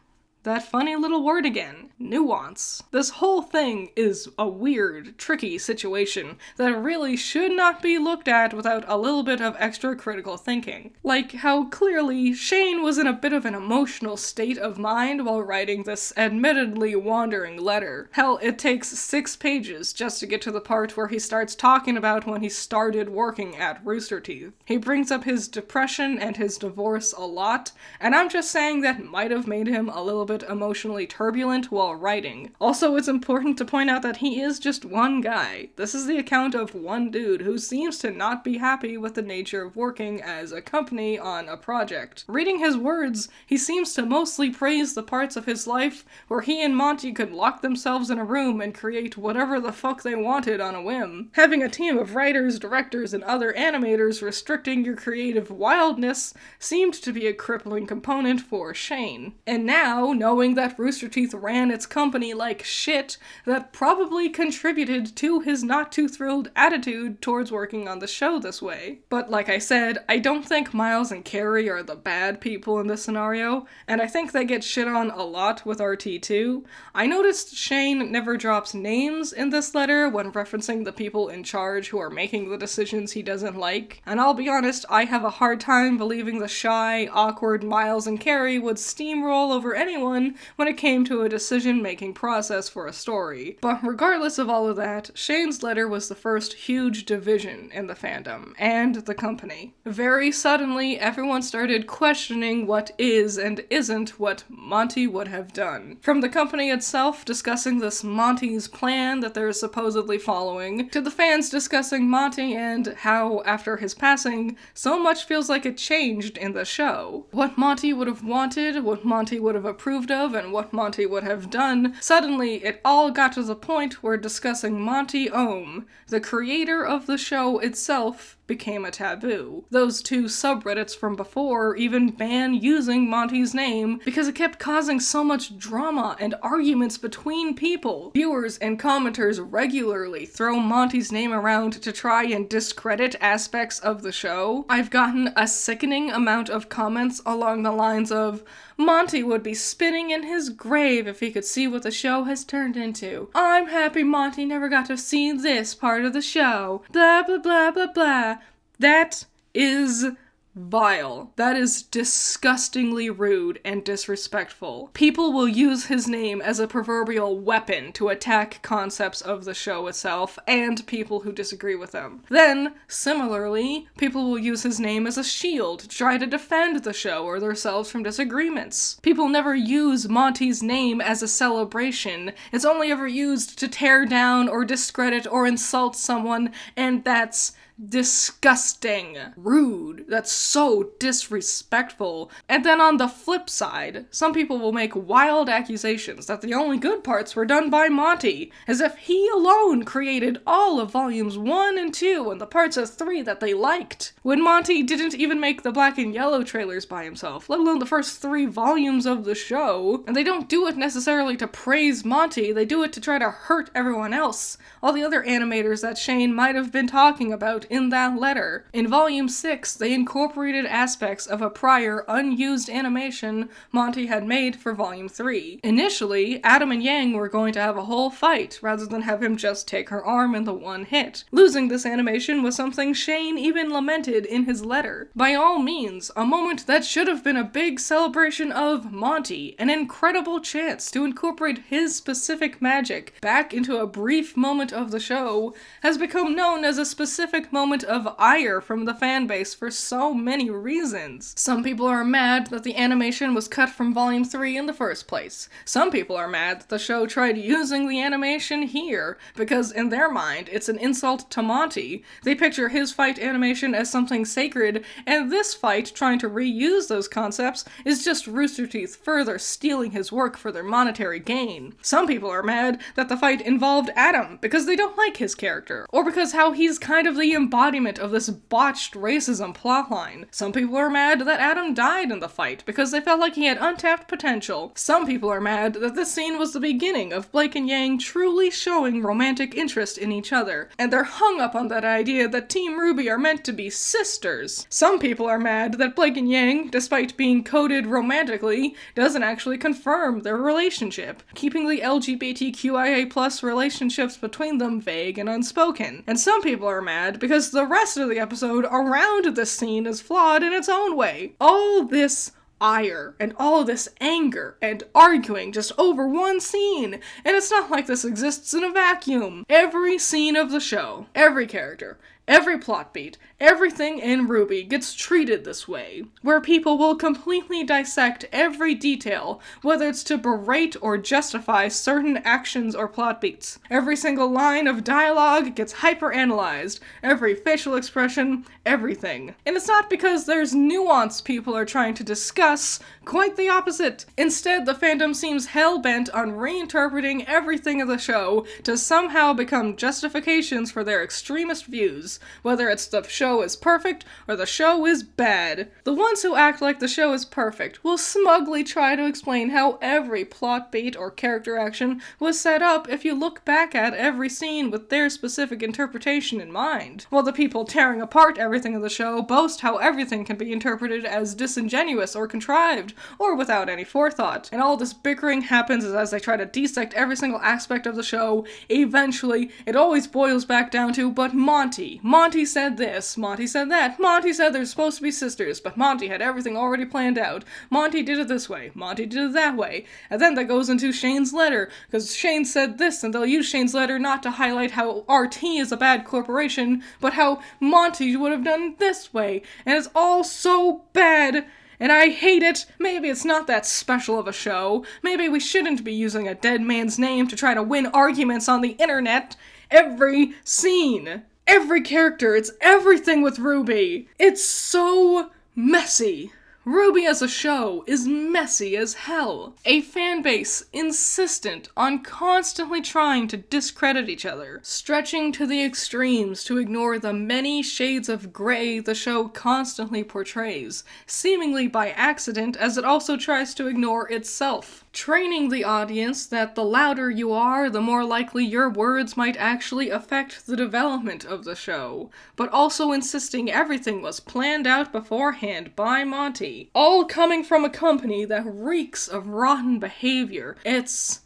Speaker 1: That funny little word again, nuance. This whole thing is a weird, tricky situation that really should not be looked at without a little bit of extra critical thinking. Like how clearly Shane was in a bit of an emotional state of mind while writing this admittedly wandering letter. Hell, it takes 6 pages just to get to the part where he starts talking about when he started working at Rooster Teeth. He brings up his depression and his divorce a lot, and I'm just saying that might have made him a little bit emotionally turbulent while writing. Also, it's important to point out that he is just one guy. This is the account of one dude who seems to not be happy with the nature of working as a company on a project. Reading his words, he seems to mostly praise the parts of his life where he and Monty could lock themselves in a room and create whatever the fuck they wanted on a whim. Having a team of writers, directors, and other animators restricting your creative wildness seemed to be a crippling component for Shane. And now, knowing that Rooster Teeth ran its company like shit, that probably contributed to his not-too-thrilled attitude towards working on the show this way. But like I said, I don't think Miles and Carrie are the bad people in this scenario, and I think they get shit on a lot with RT too. I noticed Shane never drops names in this letter when referencing the people in charge who are making the decisions he doesn't like, and I'll be honest, I have a hard time believing the shy, awkward Miles and Carrie would steamroll over anyone when it came to a decision-making process for a story. But regardless of all of that, Shane's letter was the first huge division in the fandom, and the company. Very suddenly, everyone started questioning what is and isn't what Monty would have done. From the company itself discussing this Monty's plan that they're supposedly following, to the fans discussing Monty and how, after his passing, so much feels like it changed in the show. What Monty would have wanted, what Monty would have approved of, and what Monty would have done, suddenly it all got to the point where discussing Monty Ohm, the creator of the show itself, became a taboo. Those two subreddits from before even banned using Monty's name because it kept causing so much drama and arguments between people. Viewers and commenters regularly throw Monty's name around to try and discredit aspects of the show. I've gotten a sickening amount of comments along the lines of, Monty would be spinning in his grave if he could see what the show has turned into. I'm happy Monty never got to see this part of the show. Blah, blah, blah, blah, blah. That is vile. That is disgustingly rude and disrespectful. People will use his name as a proverbial weapon to attack concepts of the show itself and people who disagree with them. Then, similarly, people will use his name as a shield to try to defend the show or themselves from disagreements. People never use Monty's name as a celebration. It's only ever used to tear down or discredit or insult someone, and that's disgusting. Rude. That's so disrespectful. And then on the flip side, some people will make wild accusations that the only good parts were done by Monty, as if he alone created all of volumes 1 and 2 and the parts of 3 that they liked, when Monty didn't even make the black and yellow trailers by himself, let alone the first 3 volumes of the show. And they don't do it necessarily to praise Monty, they do it to try to hurt everyone else, all the other animators that Shane might have been talking about in that letter. In volume 6, they incorporated aspects of a prior unused animation Monty had made for volume 3. Initially, Adam and Yang were going to have a whole fight rather than have him just take her arm in the one hit. Losing this animation was something Shane even lamented in his letter. By all means, a moment that should have been a big celebration of Monty, an incredible chance to incorporate his specific magic back into a brief moment of the show, has become known as a specific moment of ire from the fanbase for so many reasons. Some people are mad that the animation was cut from volume 3 in the first place. Some people are mad that the show tried using the animation here, because in their mind, it's an insult to Monty. They picture his fight animation as something sacred, and this fight, trying to reuse those concepts, is just Rooster Teeth further stealing his work for their monetary gain. Some people are mad that the fight involved Adam, because they don't like his character, or because how he's kind of the embodiment of this botched racism plotline. Some people are mad that Adam died in the fight because they felt like he had untapped potential. Some people are mad that this scene was the beginning of Blake and Yang truly showing romantic interest in each other, and they're hung up on that idea that Team RWBY are meant to be sisters. Some people are mad that Blake and Yang, despite being coded romantically, doesn't actually confirm their relationship, keeping the LGBTQIA+ relationships between them vague and unspoken. And some people are mad because the rest of the episode around this scene is flawed in its own way. All this ire and all this anger and arguing just over one scene, and it's not like this exists in a vacuum. Every scene of the show, every character, every plot beat, everything in RWBY gets treated this way, where people will completely dissect every detail, whether it's to berate or justify certain actions or plot beats. Every single line of dialogue gets hyper-analyzed, every facial expression, everything. And it's not because there's nuance people are trying to discuss, quite the opposite. Instead, the fandom seems hell-bent on reinterpreting everything of the show to somehow become justifications for their extremist views, whether it's the show is perfect or the show is bad. The ones who act like the show is perfect will smugly try to explain how every plot beat or character action was set up if you look back at every scene with their specific interpretation in mind, while the people tearing apart everything in the show boast how everything can be interpreted as disingenuous or contrived, or without any forethought. And all this bickering happens as they try to dissect every single aspect of the show. Eventually, it always boils back down to, but Monty said this, Monty said that, Monty said they're supposed to be sisters, but Monty had everything already planned out. Monty did it this way, Monty did it that way. And then that goes into Shane's letter, because Shane said this, and they'll use Shane's letter not to highlight how RT is a bad corporation, but how Monty would have done this way. And it's all so bad. And I hate it. Maybe it's not that special of a show. Maybe we shouldn't be using a dead man's name to try to win arguments on the internet. Every scene, every character, it's everything with RWBY. It's so messy. RWBY as a show is messy as hell. A fanbase insistent on constantly trying to discredit each other, stretching to the extremes to ignore the many shades of gray the show constantly portrays, seemingly by accident as it also tries to ignore itself. Training the audience that the louder you are, the more likely your words might actually affect the development of the show, but also insisting everything was planned out beforehand by Monty. All coming from a company that reeks of rotten behavior. It's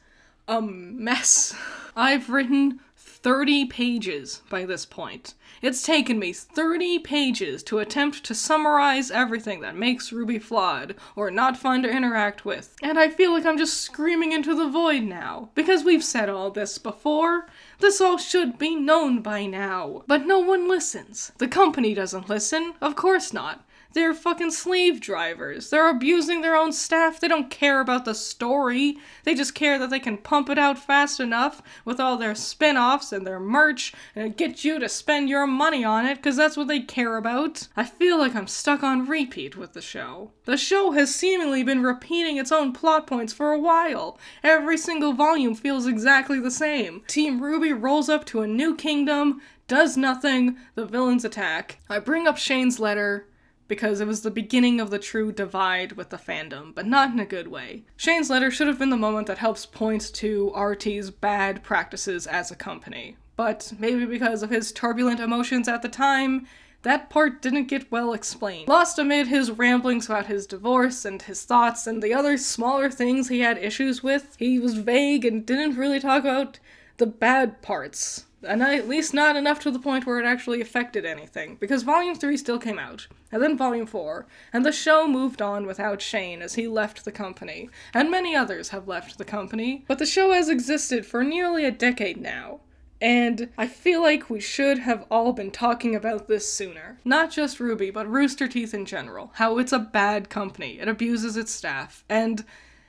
Speaker 1: a mess. I've written 30 pages by this point. It's taken me 30 pages to attempt to summarize everything that makes RWBY flawed, or not fun to interact with. And I feel like I'm just screaming into the void now. Because we've said all this before. This all should be known by now. But no one listens. The company doesn't listen. Of course not. They're fucking slave drivers. They're abusing their own staff. They don't care about the story. They just care that they can pump it out fast enough with all their spin-offs and their merch and get you to spend your money on it because that's what they care about. I feel like I'm stuck on repeat with the show. The show has seemingly been repeating its own plot points for a while. Every single volume feels exactly the same. Team RWBY rolls up to a new kingdom, does nothing, the villains attack. I bring up Shane's letter because it was the beginning of the true divide with the fandom, but not in a good way. Shane's letter should have been the moment that helps point to RT's bad practices as a company, but maybe because of his turbulent emotions at the time, that part didn't get well explained. Lost amid his ramblings about his divorce and his thoughts and the other smaller things he had issues with, he was vague and didn't really talk about the bad parts. And at least not enough to the point where it actually affected anything, because Volume 3 still came out, and then Volume 4, and the show moved on without Shane as he left the company, and many others have left the company, but the show has existed for nearly a decade now, and I feel like we should have all been talking about this sooner. Not just RWBY, but Rooster Teeth in general, how it's a bad company, it abuses its staff, and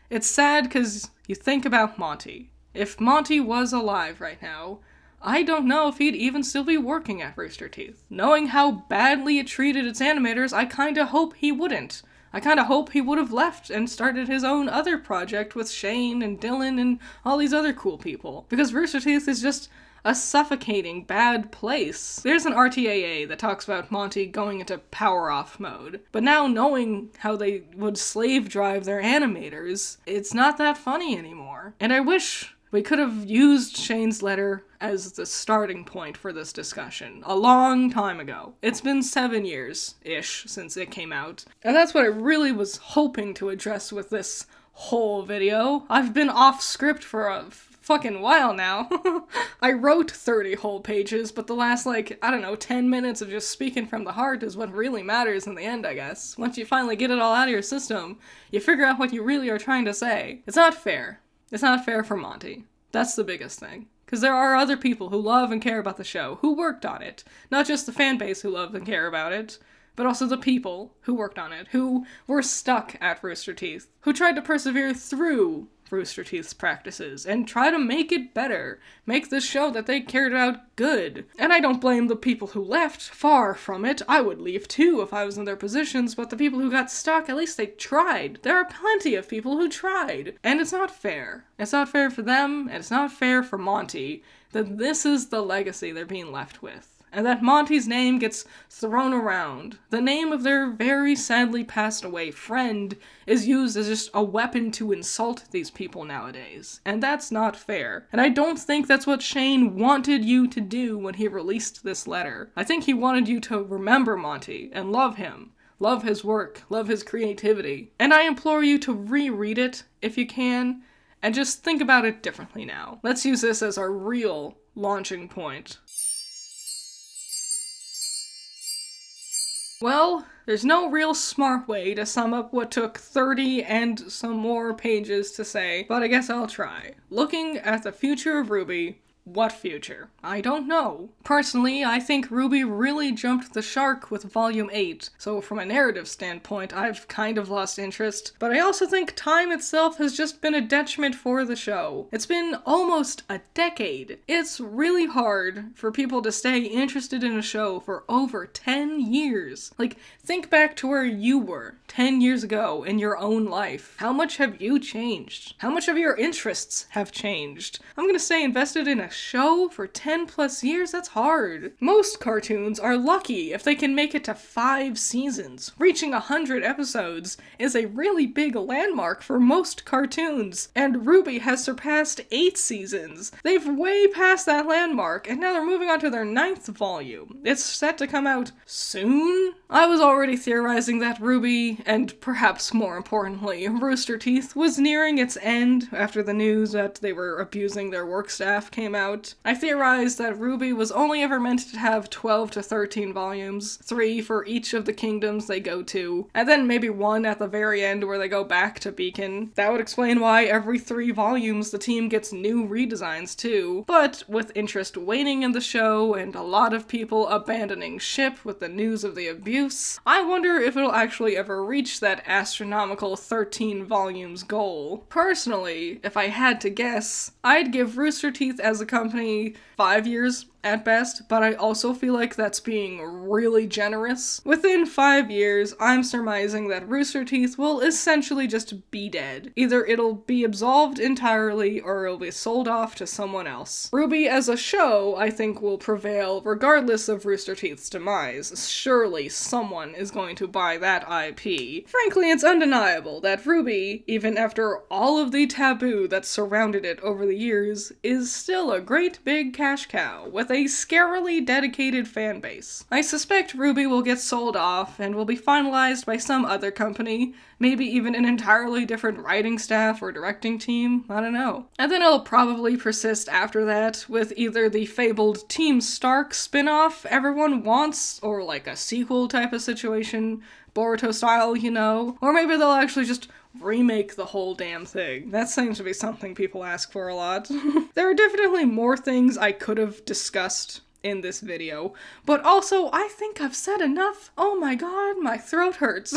Speaker 1: it's sad because you think about Monty. If Monty was alive right now, I don't know if he'd even still be working at Rooster Teeth. Knowing how badly it treated its animators, I kinda hope he wouldn't. I kind of hope he would have left and started his own other project with Shane and Dylan and all these other cool people. Because Rooster Teeth is just a suffocating, bad place. There's an RTAA that talks about Monty going into power-off mode. But now knowing how they would slave drive their animators, it's not that funny anymore. And I wish we could have used Shane's letter as the starting point for this discussion a long time ago. It's been 7 years-ish since it came out. And that's what I really was hoping to address with this whole video. I've been off script for a fucking while now. I wrote 30 whole pages, but the last, 10 minutes of just speaking from the heart is what really matters in the end, I guess. Once you finally get it all out of your system, you figure out what you really are trying to say. It's not fair. It's not fair for Monty. That's the biggest thing. Because there are other people who love and care about the show, who worked on it. Not just the fan base who love and care about it, but also the people who worked on it, who were stuck at Rooster Teeth, who tried to persevere through Rooster Teeth's practices and try to make it better, make the show that they cared about good. And I don't blame the people who left, far from it. I would leave too if I was in their positions, but the people who got stuck, at least they tried. There are plenty of people who tried. And it's not fair. It's not fair for them, and it's not fair for Monty that this is the legacy they're being left with. And that Monty's name gets thrown around. The name of their very sadly passed away friend is used as just a weapon to insult these people nowadays. And that's not fair. And I don't think that's what Shane wanted you to do when he released this letter. I think he wanted you to remember Monty and love him. Love his work. Love his creativity. And I implore you to reread it, if you can, and just think about it differently now. Let's use this as our real launching point. Well, there's no real smart way to sum up what took 30 and some more pages to say, but I guess I'll try. Looking at the future of RWBY, what future? I don't know. Personally, I think RWBY really jumped the shark with Volume 8, so from a narrative standpoint, I've kind of lost interest, but I also think time itself has just been a detriment for the show. It's been almost a decade. It's really hard for people to stay interested in a show for over 10 years. Think back to where you were 10 years ago in your own life. How much have you changed? How much of your interests have changed? I'm gonna stay invested in a show for 10 plus years? That's hard. Most cartoons are lucky if they can make it to 5 seasons. Reaching 100 episodes is a really big landmark for most cartoons, and RWBY has surpassed 8 seasons. They've way passed that landmark, and now they're moving on to their 9th volume. It's set to come out soon? I was already theorizing that RWBY, and perhaps more importantly, Rooster Teeth, was nearing its end after the news that they were abusing their work staff came out. I theorized that RWBY was only ever meant to have 12 to 13 volumes, 3 for each of the kingdoms they go to, and then maybe 1 at the very end where they go back to Beacon. That would explain why every 3 volumes the team gets new redesigns too. But with interest waning in the show and a lot of people abandoning ship with the news of the abuse, I wonder if it'll actually ever reach that astronomical 13 volumes goal. Personally, if I had to guess, I'd give Rooster Teeth as a company 5 years at best, but I also feel like that's being really generous. Within 5 years, I'm surmising that Rooster Teeth will essentially just be dead. Either it'll be absolved entirely, or it'll be sold off to someone else. RWBY as a show, I think, will prevail regardless of Rooster Teeth's demise. Surely someone is going to buy that IP. Frankly, it's undeniable that RWBY, even after all of the taboo that surrounded it over the years, is still a great big cash cow, with a scarily dedicated fan base. I suspect RWBY will get sold off and will be finalized by some other company, maybe even an entirely different writing staff or directing team, I don't know. And then it'll probably persist after that with either the fabled Team Stark spin-off everyone wants, or like a sequel type of situation, Boruto style, you know, or maybe they'll actually just remake the whole damn thing. That seems to be something people ask for a lot. There are definitely more things I could have discussed in this video, but also I think I've said enough. Oh my god, my throat hurts.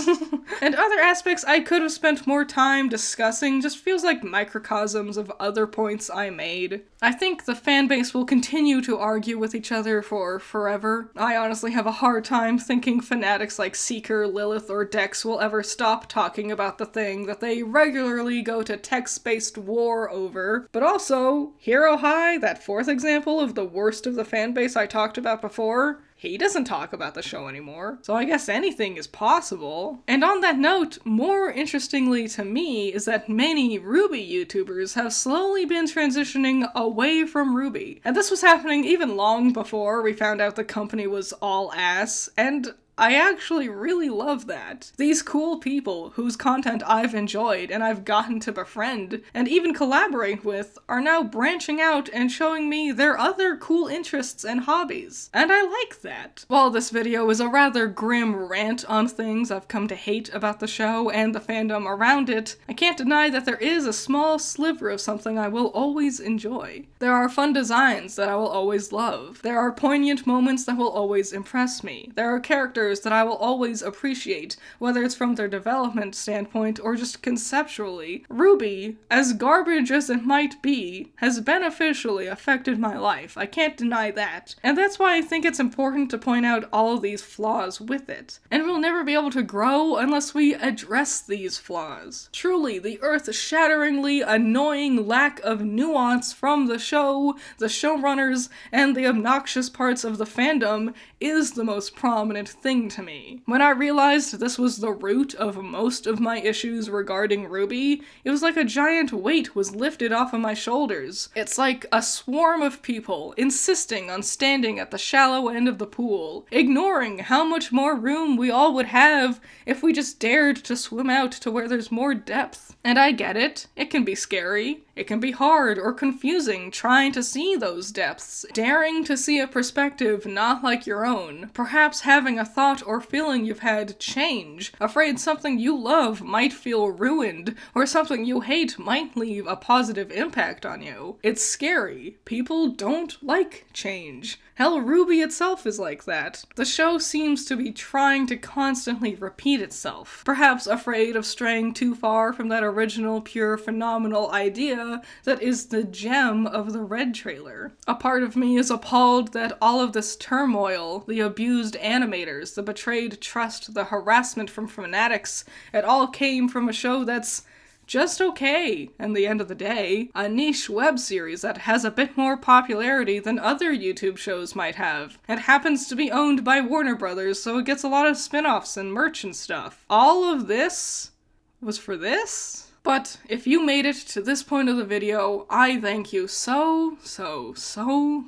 Speaker 1: And other aspects I could have spent more time discussing just feels like microcosms of other points I made. I think the fanbase will continue to argue with each other for forever. I honestly have a hard time thinking fanatics like Seeker, Lilith, or Dex will ever stop talking about the thing that they regularly go to text-based war over. But also, Hero High, that fourth example of the worst of the fanbase I talked about before, he doesn't talk about the show anymore, so I guess anything is possible. And on that note, more interestingly to me is that many RWBY YouTubers have slowly been transitioning away from RWBY. And this was happening even long before we found out the company was all ass, and I actually really love that. These cool people whose content I've enjoyed and I've gotten to befriend and even collaborate with are now branching out and showing me their other cool interests and hobbies. And I like that. While this video is a rather grim rant on things I've come to hate about the show and the fandom around it, I can't deny that there is a small sliver of something I will always enjoy. There are fun designs that I will always love. There are poignant moments that will always impress me. There are characters that I will always appreciate, whether it's from their development standpoint or just conceptually. RWBY, as garbage as it might be, has beneficially affected my life. I can't deny that. And that's why I think it's important to point out all of these flaws with it. And we'll never be able to grow unless we address these flaws. Truly, the earth-shatteringly annoying lack of nuance from the show, the showrunners, and the obnoxious parts of the fandom is the most prominent thing to me. When I realized this was the root of most of my issues regarding RWBY, it was like a giant weight was lifted off of my shoulders. It's like a swarm of people insisting on standing at the shallow end of the pool, ignoring how much more room we all would have if we just dared to swim out to where there's more depth. And I get it. It can be scary. It can be hard or confusing trying to see those depths, daring to see a perspective not like your own, perhaps having a thought or feeling you've had change, afraid something you love might feel ruined, or something you hate might leave a positive impact on you. It's scary. People don't like change. Hell, RWBY itself is like that. The show seems to be trying to constantly repeat itself, perhaps afraid of straying too far from that original, pure, phenomenal idea that is the gem of the Red trailer. A part of me is appalled that all of this turmoil, the abused animators, the betrayed trust, the harassment from fanatics, it all came from a show that's just okay, in the end of the day. A niche web series that has a bit more popularity than other YouTube shows might have. It happens to be owned by Warner Brothers, so it gets a lot of spin-offs and merch and stuff. All of this was for this? But if you made it to this point of the video, I thank you so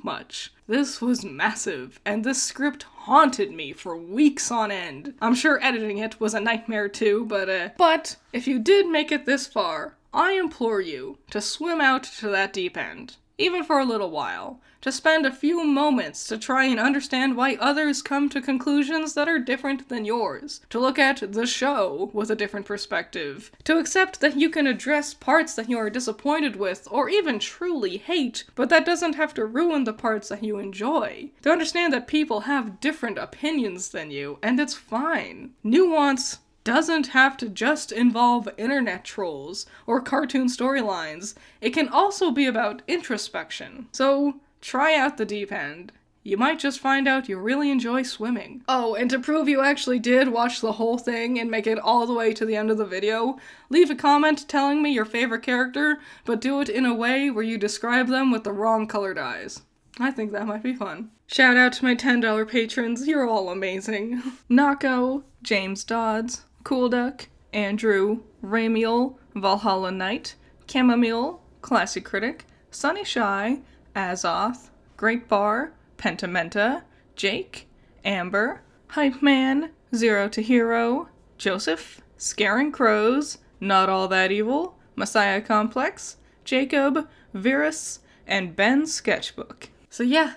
Speaker 1: much. This was massive, and this script haunted me for weeks on end. I'm sure editing it was a nightmare too, but if you did make it this far, I implore you to swim out to that deep end, even for a little while, to spend a few moments to try and understand why others come to conclusions that are different than yours, to look at the show with a different perspective, to accept that you can address parts that you are disappointed with or even truly hate, but that doesn't have to ruin the parts that you enjoy, to understand that people have different opinions than you, and it's fine. Nuance doesn't have to just involve internet trolls or cartoon storylines. It can also be about introspection. So, try out the deep end. You might just find out you really enjoy swimming. Oh, and to prove you actually did watch the whole thing and make it all the way to the end of the video, leave a comment telling me your favorite character, but do it in a way where you describe them with the wrong colored eyes. I think that might be fun. Shout out to my $10 patrons, you're all amazing. Nako, James Dodds, Cool Duck, Andrew, Ramiel, Valhalla Knight, Chamomile, Classy Critic, Sunny Shy, Azoth, Great Bar, Pentamenta, Jake, Amber, Hype Man, Zero to Hero, Joseph, Scaring Crows, Not All That Evil, Messiah Complex, Jacob, Virus, and Ben's Sketchbook. So yeah,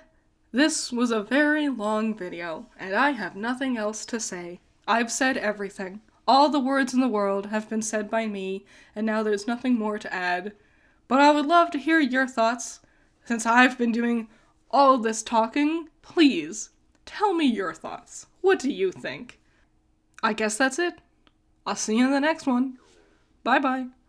Speaker 1: this was a very long video, and I have nothing else to say. I've said everything. All the words in the world have been said by me, and now there's nothing more to add. But I would love to hear your thoughts, since I've been doing all this talking, please tell me your thoughts. What do you think? I guess that's it. I'll see you in the next one. Bye bye.